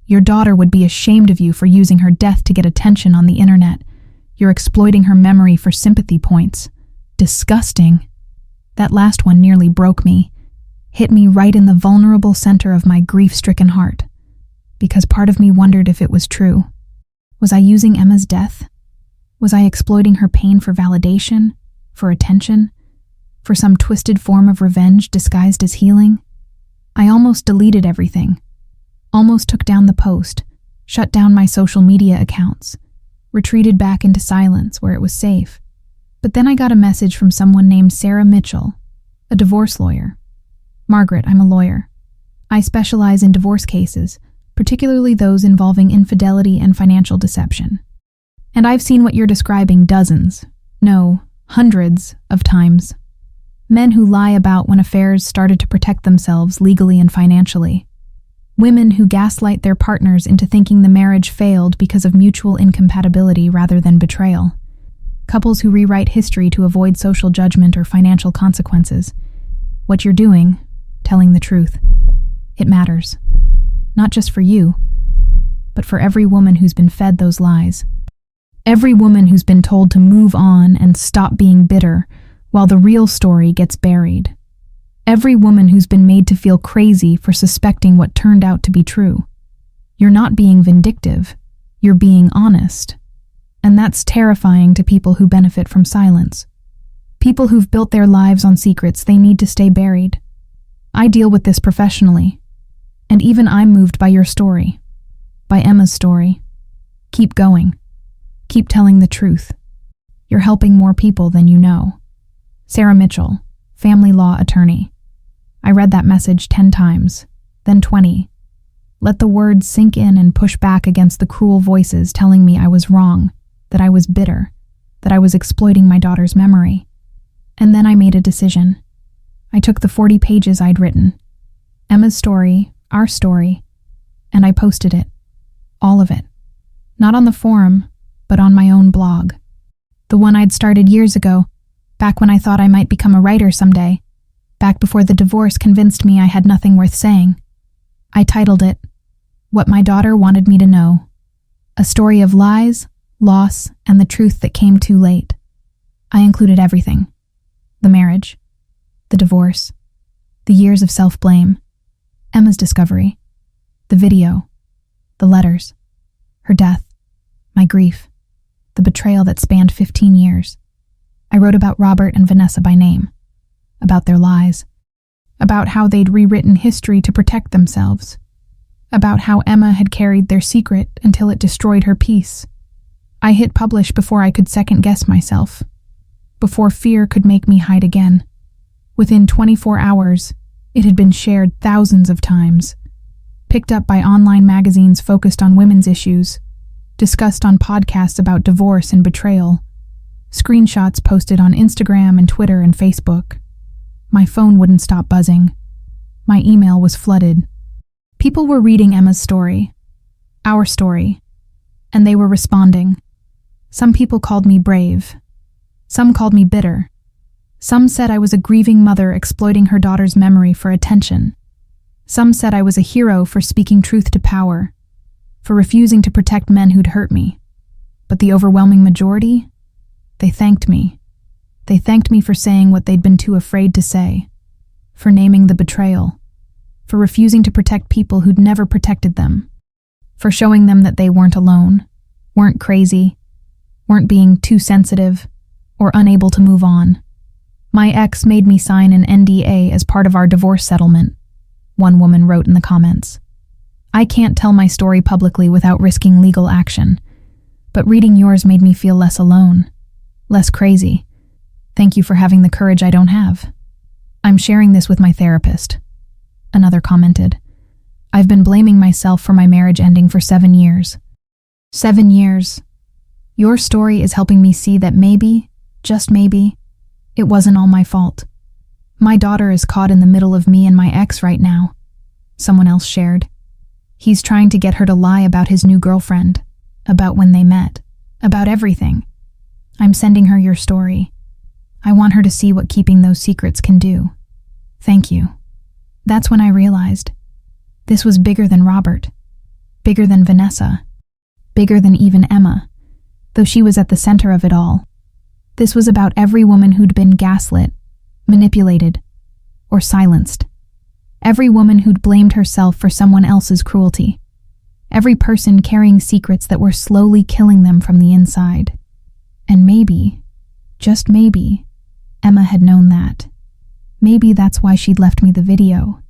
Your daughter would be ashamed of you for using her death to get attention on the internet. You're exploiting her memory for sympathy points. Disgusting. That last one nearly broke me. Hit me right in the vulnerable center of my grief-stricken heart. Because part of me wondered if it was true. Was I using Emma's death? Was I exploiting her pain for validation? For attention? For some twisted form of revenge disguised as healing? I almost deleted everything. Almost took down the post, shut down my social media accounts, retreated back into silence where it was safe. But then I got a message from someone named Sarah Mitchell, a divorce lawyer. "Margaret, I'm a lawyer. I specialize in divorce cases, particularly those involving infidelity and financial deception. And I've seen what you're describing dozens, no, hundreds of times. Men who lie about when affairs started to protect themselves legally and financially. Women who gaslight their partners into thinking the marriage failed because of mutual incompatibility rather than betrayal. Couples who rewrite history to avoid social judgment or financial consequences. What you're doing, telling the truth, it matters. Not just for you, but for every woman who's been fed those lies. Every woman who's been told to move on and stop being bitter while the real story gets buried. Every woman who's been made to feel crazy for suspecting what turned out to be true. You're not being vindictive, you're being honest. And that's terrifying to people who benefit from silence. People who've built their lives on secrets they need to stay buried. I deal with this professionally. And even I'm moved by your story. By Emma's story. Keep going. Keep telling the truth. You're helping more people than you know. Sarah Mitchell, family law attorney. I read that message 10 times, then 20. Let the words sink in and push back against the cruel voices telling me I was wrong, that I was bitter, that I was exploiting my daughter's memory. And then I made a decision. I took the 40 pages I'd written, Emma's story, our story, and I posted it. All of it. Not on the forum, but on my own blog. The one I'd started years ago, back when I thought I might become a writer someday. Back before the divorce convinced me I had nothing worth saying. I titled it, What My Daughter Wanted Me to Know. A story of lies, loss, and the truth that came too late. I included everything. The marriage, the divorce, the years of self-blame, Emma's discovery, the video, the letters, her death, my grief, the betrayal that spanned 15 years. I wrote about Robert and Vanessa by name. About their lies, about how they'd rewritten history to protect themselves, about how Emma had carried their secret until it destroyed her peace. I hit publish before I could second-guess myself, before fear could make me hide again. Within 24 hours, it had been shared thousands of times, picked up by online magazines focused on women's issues, discussed on podcasts about divorce and betrayal, screenshots posted on Instagram and Twitter and Facebook. My phone wouldn't stop buzzing. My email was flooded. People were reading Emma's story, our story, and they were responding. Some people called me brave. Some called me bitter. Some said I was a grieving mother exploiting her daughter's memory for attention. Some said I was a hero for speaking truth to power, for refusing to protect men who'd hurt me. But the overwhelming majority, they thanked me. They thanked me for saying what they'd been too afraid to say, for naming the betrayal, for refusing to protect people who'd never protected them, for showing them that they weren't alone, weren't crazy, weren't being too sensitive, or unable to move on. My ex made me sign an NDA as part of our divorce settlement, one woman wrote in the comments. I can't tell my story publicly without risking legal action, but reading yours made me feel less alone, less crazy. Thank you for having the courage I don't have. I'm sharing this with my therapist. Another commented. I've been blaming myself for my marriage ending for 7 years. 7 years. Your story is helping me see that maybe, just maybe, it wasn't all my fault. My daughter is caught in the middle of me and my ex right now. Someone else shared. He's trying to get her to lie about his new girlfriend, about when they met, about everything. I'm sending her your story. I want her to see what keeping those secrets can do. Thank you. That's when I realized this was bigger than Robert, bigger than Vanessa, bigger than even Emma, though she was at the center of it all. This was about every woman who'd been gaslit, manipulated, or silenced. Every woman who'd blamed herself for someone else's cruelty. Every person carrying secrets that were slowly killing them from the inside. And maybe, just maybe, Emma had known that. Maybe that's why she'd left me the video.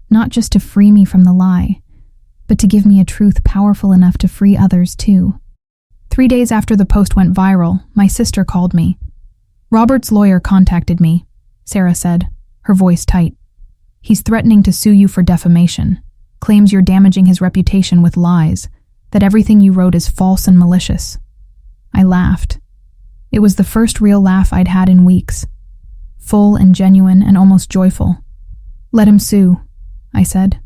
Not just to free me from the lie, but to give me a truth powerful enough to free others too. 3 days after the post went viral, my sister called me. Robert's lawyer contacted me, Sarah said, her voice tight. He's threatening to sue you for defamation, claims you're damaging his reputation with lies, that everything you wrote is false and malicious." I laughed. It was the first real laugh I'd had in weeks. Full and genuine and almost joyful. "Let him sue," I said.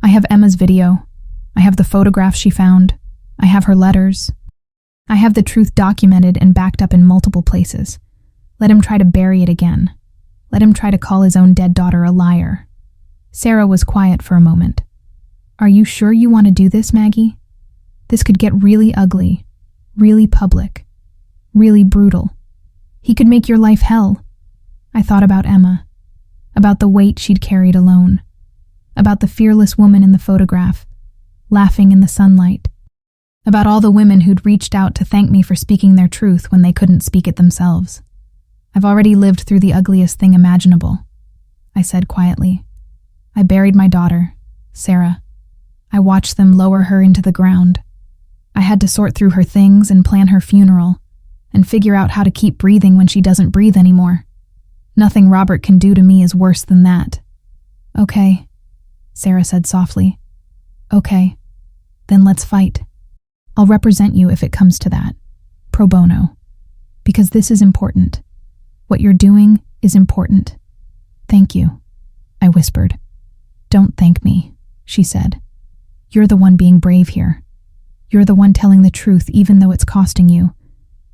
"I have Emma's video. I have the photographs she found. I have her letters. I have the truth documented and backed up in multiple places. Let him try to bury it again. Let him try to call his own dead daughter a liar." Sarah was quiet for a moment. "Are you sure you want to do this, Maggie? This could get really ugly, really public, really brutal. He could make your life hell." I thought about Emma, about the weight she'd carried alone, about the fearless woman in the photograph, laughing in the sunlight, about all the women who'd reached out to thank me for speaking their truth when they couldn't speak it themselves. "I've already lived through the ugliest thing imaginable," I said quietly. "I buried my daughter, Sarah. I watched them lower her into the ground. I had to sort through her things and plan her funeral, and figure out how to keep breathing when she doesn't breathe anymore. Nothing Robert can do to me is worse than that." "Okay," Sarah said softly. "Okay, then let's fight. I'll represent you if it comes to that, pro bono, because this is important. What you're doing is important." "Thank you," I whispered. "Don't thank me," she said. "You're the one being brave here. You're the one telling the truth even though it's costing you.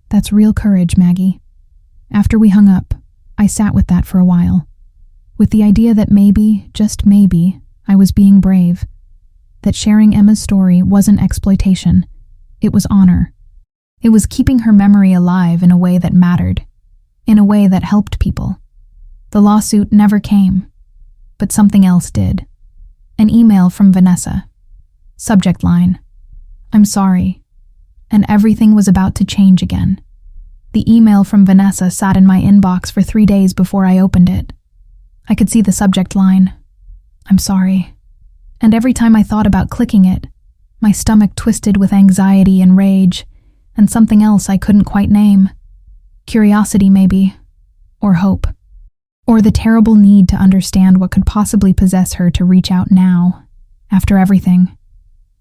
That's real courage, Maggie." After we hung up, I sat with that for a while, with the idea that maybe, just maybe, I was being brave, that sharing Emma's story wasn't exploitation, it was honor. It was keeping her memory alive in a way that mattered, in a way that helped people. The lawsuit never came, but something else did. An email from Vanessa. Subject line: "I'm sorry." And everything was about to change again. The email from Vanessa sat in my inbox for 3 days before I opened it. I could see the subject line: "I'm sorry." And every time I thought about clicking it, my stomach twisted with anxiety and rage, and something else I couldn't quite name. Curiosity, maybe, or hope, or the terrible need to understand what could possibly possess her to reach out now, after everything.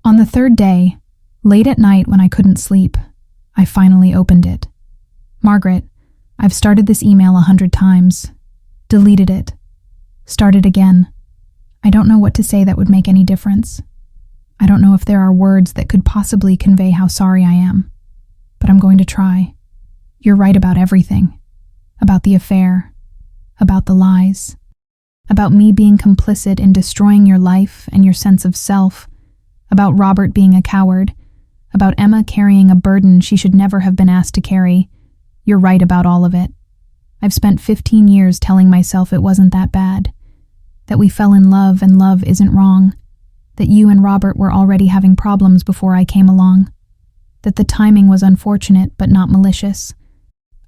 On the third day, late at night when I couldn't sleep, I finally opened it. "Margaret, I've started this email 100 times, deleted it, started again. I don't know what to say that would make any difference. I don't know if there are words that could possibly convey how sorry I am, but I'm going to try. You're right about everything, about the affair, about the lies, about me being complicit in destroying your life and your sense of self, about Robert being a coward, about Emma carrying a burden she should never have been asked to carry. You're right about all of it. I've spent 15 years telling myself it wasn't that bad, that we fell in love and love isn't wrong, that you and Robert were already having problems before I came along, that the timing was unfortunate but not malicious.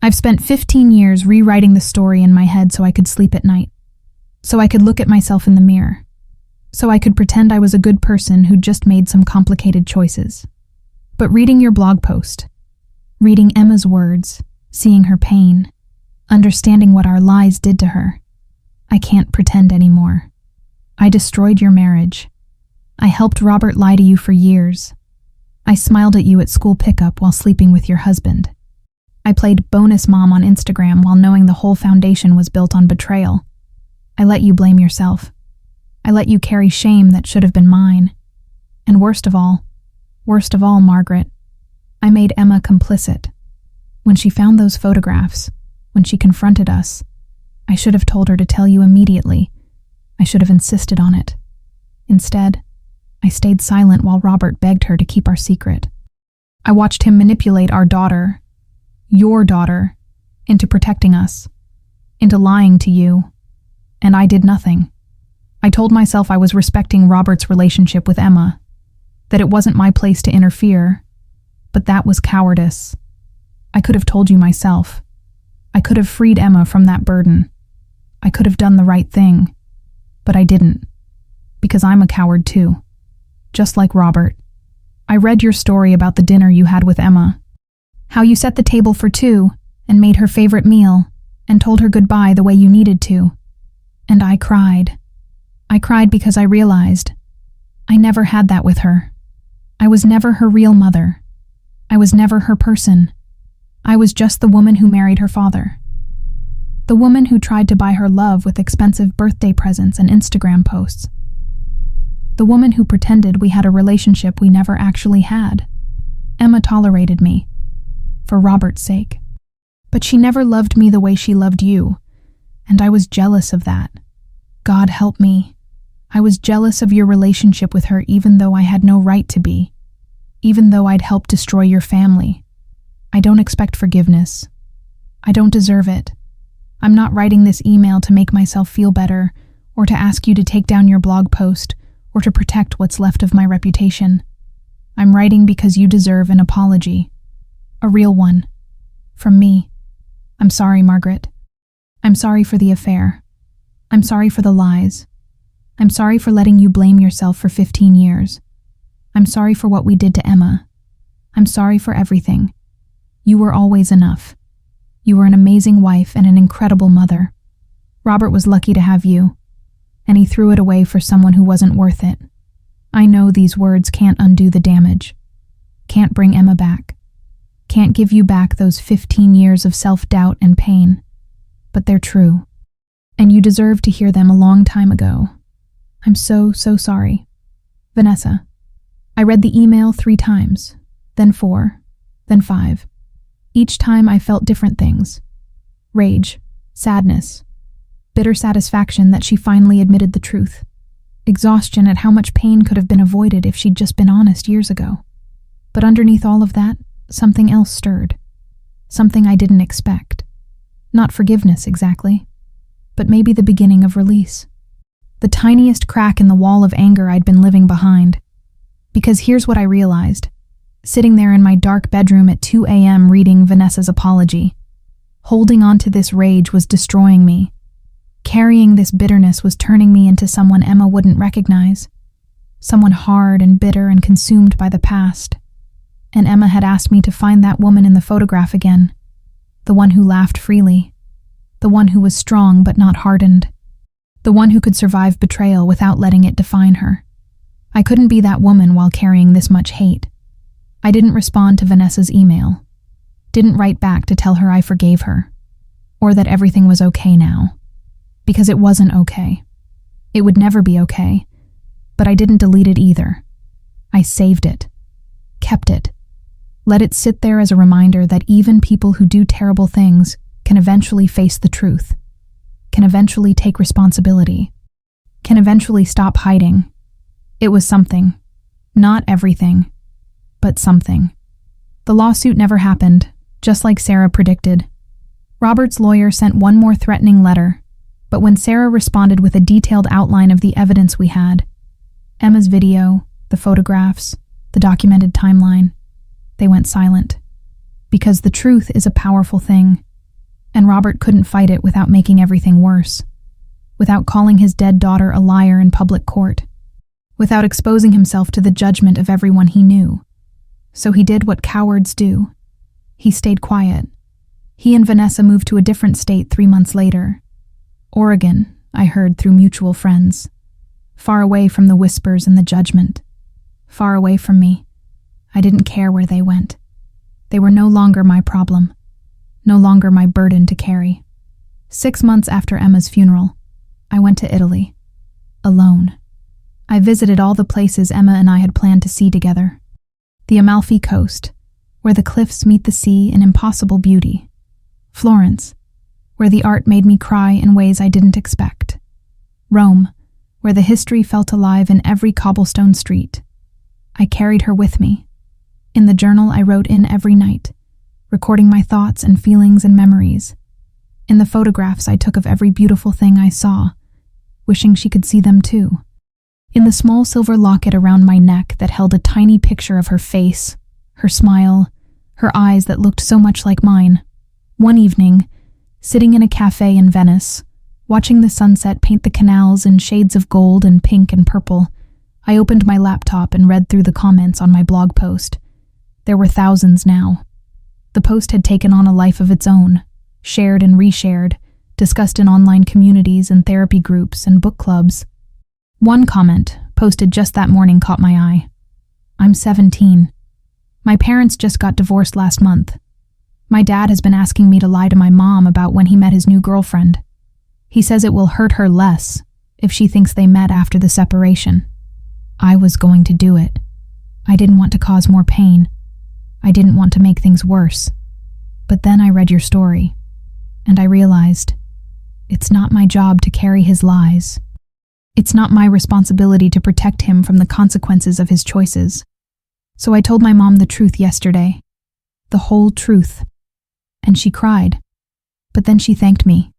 I've spent 15 years rewriting the story in my head so I could sleep at night, so I could look at myself in the mirror, so I could pretend I was a good person who'd just made some complicated choices. But reading your blog post, reading Emma's words, seeing her pain, understanding what our lies did to her, I can't pretend anymore. I destroyed your marriage. I helped Robert lie to you for years. I smiled at you at school pickup while sleeping with your husband. I played bonus mom on Instagram while knowing the whole foundation was built on betrayal. I let you blame yourself. I let you carry shame that should have been mine. And worst of all, Margaret, I made Emma complicit. When she found those photographs, when she confronted us, I should have told her to tell you immediately. I should have insisted on it. Instead, I stayed silent while Robert begged her to keep our secret. I watched him manipulate our daughter, your daughter, into protecting us, into lying to you, and I did nothing. I told myself I was respecting Robert's relationship with Emma, that it wasn't my place to interfere, but that was cowardice. I could have told you myself. I could have freed Emma from that burden. I could have done the right thing, but I didn't, because I'm a coward too, just like Robert. I read your story about the dinner you had with Emma, how you set the table for two and made her favorite meal and told her goodbye the way you needed to, and I cried. I cried because I realized I never had that with her. I was never her real mother. I was never her person. I was just the woman who married her father. The woman who tried to buy her love with expensive birthday presents and Instagram posts. The woman who pretended we had a relationship we never actually had. Emma tolerated me, for Robert's sake. But she never loved me the way she loved you, and I was jealous of that. God help me. I was jealous of your relationship with her even though I had no right to be. Even though I'd helped destroy your family. I don't expect forgiveness. I don't deserve it. I'm not writing this email to make myself feel better, or to ask you to take down your blog post, or to protect what's left of my reputation. I'm writing because you deserve an apology. A real one. From me. I'm sorry, Margaret. I'm sorry for the affair. I'm sorry for the lies. I'm sorry for letting you blame yourself for 15 years. I'm sorry for what we did to Emma. I'm sorry for everything. You were always enough. You were an amazing wife and an incredible mother. Robert was lucky to have you, and he threw it away for someone who wasn't worth it. I know these words can't undo the damage. Can't bring Emma back. Can't give you back those 15 years of self-doubt and pain. But they're true. And you deserve to hear them a long time ago. I'm so sorry. Vanessa. I read the email 3 times, then 4, then 5. Each time I felt different things. Rage, sadness, bitter satisfaction that she finally admitted the truth. Exhaustion at how much pain could have been avoided if she'd just been honest years ago. But underneath all of that, something else stirred. Something I didn't expect. Not forgiveness, exactly, but maybe the beginning of release. The tiniest crack in the wall of anger I'd been living behind. Because here's what I realized. Sitting there in my dark bedroom at 2 a.m. reading Vanessa's apology. Holding on to this rage was destroying me. Carrying this bitterness was turning me into someone Emma wouldn't recognize. Someone hard and bitter and consumed by the past. And Emma had asked me to find that woman in the photograph again. The one who laughed freely. The one who was strong but not hardened. The one who could survive betrayal without letting it define her. I couldn't be that woman while carrying this much hate. I didn't respond to Vanessa's email. Didn't write back to tell her I forgave her. Or that everything was okay now. Because it wasn't okay. It would never be okay. But I didn't delete it either. I saved it. Kept it. Let it sit there as a reminder that even people who do terrible things can eventually face the truth. Can eventually take responsibility. Can eventually stop hiding. It was something. Not everything. But something. The lawsuit never happened, just like Sarah predicted. Robert's lawyer sent one more threatening letter, but when Sarah responded with a detailed outline of the evidence we had, Emma's video, the photographs, the documented timeline, they went silent. Because the truth is a powerful thing, and Robert couldn't fight it without making everything worse, without calling his dead daughter a liar in public court, without exposing himself to the judgment of everyone he knew. So he did what cowards do. He stayed quiet. He and Vanessa moved to a different state 3 months later. Oregon, I heard through mutual friends. Far away from the whispers and the judgment. Far away from me. I didn't care where they went. They were no longer my problem. No longer my burden to carry. 6 months after Emma's funeral, I went to Italy. Alone. I visited all the places Emma and I had planned to see together. The Amalfi Coast, where the cliffs meet the sea in impossible beauty. Florence, where the art made me cry in ways I didn't expect. Rome, where the history felt alive in every cobblestone street. I carried her with me. In the journal I wrote in every night, recording my thoughts and feelings and memories. In the photographs I took of every beautiful thing I saw, wishing she could see them too. In the small silver locket around my neck that held a tiny picture of her face, her smile, her eyes that looked so much like mine. One evening, sitting in a cafe in Venice, watching the sunset paint the canals in shades of gold and pink and purple, I opened my laptop and read through the comments on my blog post. There were thousands now. The post had taken on a life of its own, shared and reshared, discussed in online communities and therapy groups and book clubs. One comment, posted just that morning, caught my eye. I'm 17. My parents just got divorced last month. My dad has been asking me to lie to my mom about when he met his new girlfriend. He says it will hurt her less if she thinks they met after the separation. I was going to do it. I didn't want to cause more pain. I didn't want to make things worse. But then I read your story, and I realized it's not my job to carry his lies. It's not my responsibility to protect him from the consequences of his choices. So I told my mom the truth yesterday. The whole truth. And she cried. But then she thanked me.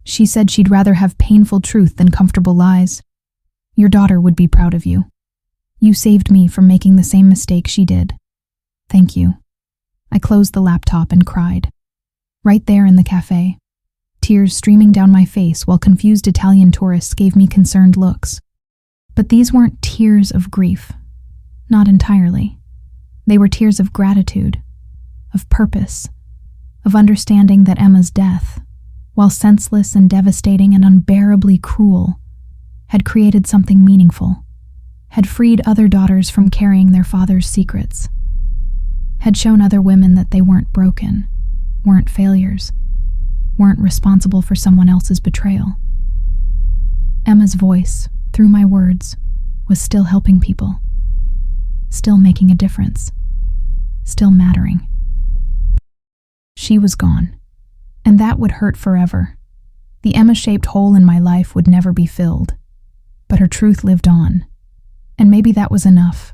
She said she'd rather have painful truth than comfortable lies. Your daughter would be proud of you. You saved me from making the same mistake she did. Thank you. I closed the laptop and cried. Right there in the cafe. Tears streaming down my face while confused Italian tourists gave me concerned looks. But these weren't tears of grief. Not entirely. They were tears of gratitude, of purpose, of understanding that Emma's death, while senseless and devastating and unbearably cruel, had created something meaningful, had freed other daughters from carrying their father's secrets, had shown other women that they weren't broken, weren't failures, weren't responsible for someone else's betrayal. Emma's voice, through my words, was still helping people, still making a difference, still mattering. She was gone, and that would hurt forever. The Emma-shaped hole in my life would never be filled, but her truth lived on, and maybe that was enough.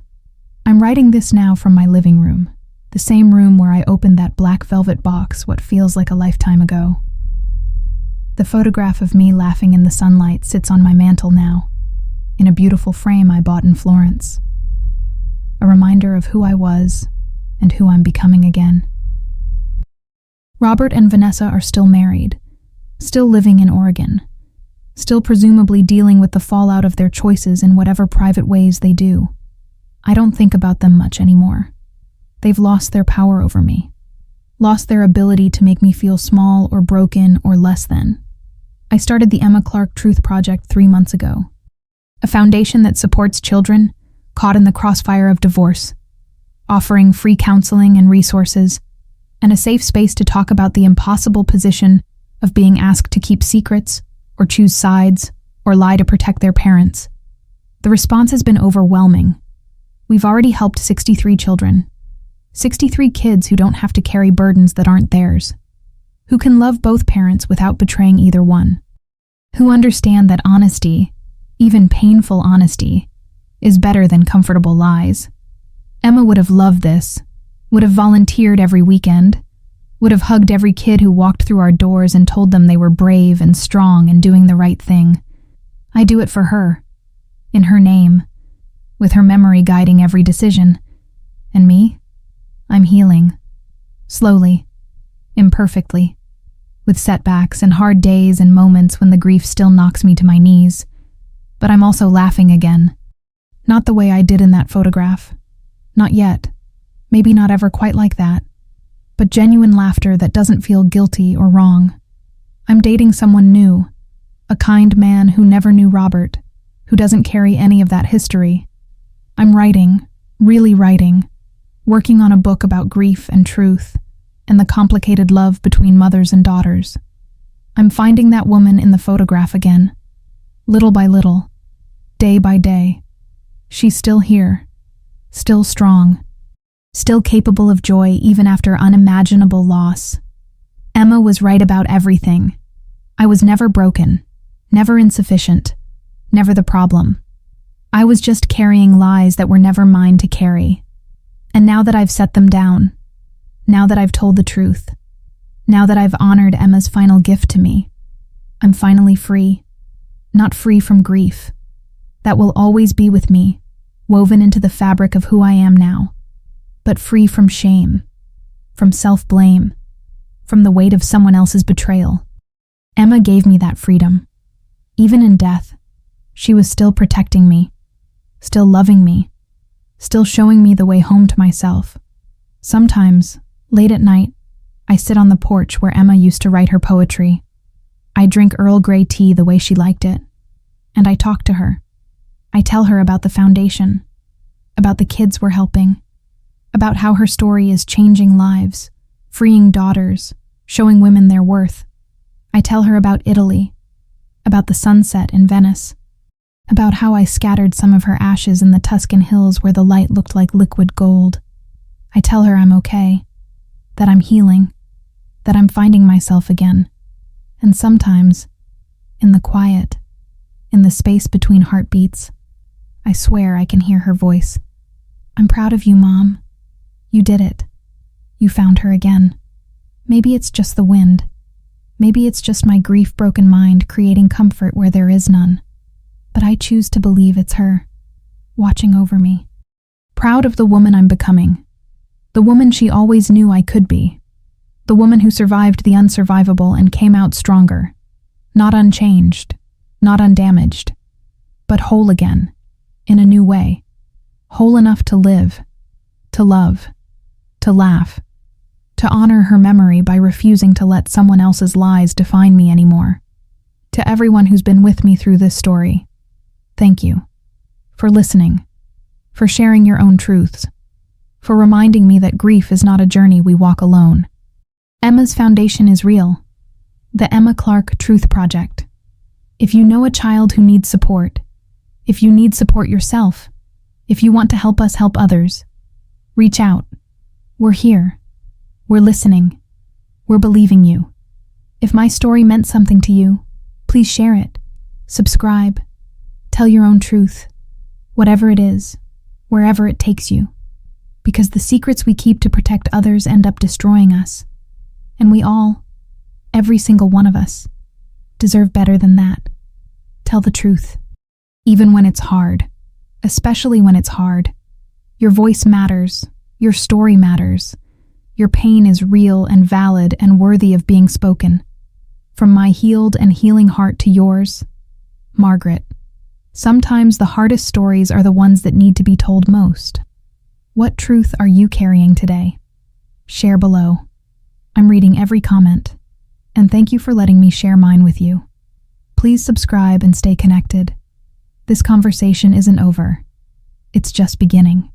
I'm writing this now from my living room, the same room where I opened that black velvet box what feels like a lifetime ago. The photograph of me laughing in the sunlight sits on my mantle now, in a beautiful frame I bought in Florence. A reminder of who I was and who I'm becoming again. Robert and Vanessa are still married, still living in Oregon, still presumably dealing with the fallout of their choices in whatever private ways they do. I don't think about them much anymore. They've lost their power over me, lost their ability to make me feel small or broken or less than. I started the Emma Clark Truth Project 3 months ago, a foundation that supports children caught in the crossfire of divorce, offering free counseling and resources, and a safe space to talk about the impossible position of being asked to keep secrets, or choose sides, or lie to protect their parents. The response has been overwhelming. We've already helped 63 children, 63 kids who don't have to carry burdens that aren't theirs, who can love both parents without betraying either one, who understand that honesty, even painful honesty, is better than comfortable lies. Emma would have loved this, would have volunteered every weekend, would have hugged every kid who walked through our doors and told them they were brave and strong and doing the right thing. I do it for her, in her name, with her memory guiding every decision. And me? I'm healing. Slowly. Imperfectly. With setbacks and hard days and moments when the grief still knocks me to my knees. But I'm also laughing again. Not the way I did in that photograph. Not yet. Maybe not ever quite like that. But genuine laughter that doesn't feel guilty or wrong. I'm dating someone new. A kind man who never knew Robert, who doesn't carry any of that history. I'm writing, really writing, working on a book about grief and truth, and the complicated love between mothers and daughters. I'm finding that woman in the photograph again, little by little, day by day. She's still here, still strong, still capable of joy even after unimaginable loss. Emma was right about everything. I was never broken, never insufficient, never the problem. I was just carrying lies that were never mine to carry. And now that I've set them down, now that I've told the truth, now that I've honored Emma's final gift to me, I'm finally free. Not free from grief. That will always be with me, woven into the fabric of who I am now. But free from shame, from self-blame, from the weight of someone else's betrayal. Emma gave me that freedom. Even in death, she was still protecting me, still loving me, still showing me the way home to myself. Sometimes, late at night, I sit on the porch where Emma used to write her poetry. I drink Earl Grey tea the way she liked it, and I talk to her, I tell her about the foundation, about the kids we're helping, about how her story is changing lives, freeing daughters, showing women their worth. I tell her about Italy, about the sunset in Venice, about how I scattered some of her ashes in the Tuscan hills where the light looked like liquid gold. I tell her I'm okay, that I'm healing, that I'm finding myself again. And sometimes, in the quiet, in the space between heartbeats, I swear I can hear her voice. I'm proud of you, Mom. You did it. You found her again. Maybe it's just the wind. Maybe it's just my grief-broken mind creating comfort where there is none. But I choose to believe it's her, watching over me. Proud of the woman I'm becoming. The woman she always knew I could be. The woman who survived the unsurvivable and came out stronger. Not unchanged, not undamaged, but whole again, in a new way. Whole enough to live, to love, to laugh, to honor her memory by refusing to let someone else's lies define me anymore. To everyone who's been with me through this story, thank you. For listening, for sharing your own truths, for reminding me that grief is not a journey we walk alone. Emma's foundation is real. The Emma Clark Truth Project. If you know a child who needs support, if you need support yourself, if you want to help us help others, reach out. We're here. We're listening. We're believing you. If my story meant something to you, please share it. Subscribe. Tell your own truth. Whatever it is, wherever it takes you. Because the secrets we keep to protect others end up destroying us. And we all, every single one of us, deserve better than that. Tell the truth. Even when it's hard. Especially when it's hard. Your voice matters. Your story matters. Your pain is real and valid and worthy of being spoken. From my healed and healing heart to yours, Margaret. Sometimes the hardest stories are the ones that need to be told most. What truth are you carrying today? Share below. I'm reading every comment, and thank you for letting me share mine with you. Please subscribe and stay connected. This conversation isn't over. It's just beginning.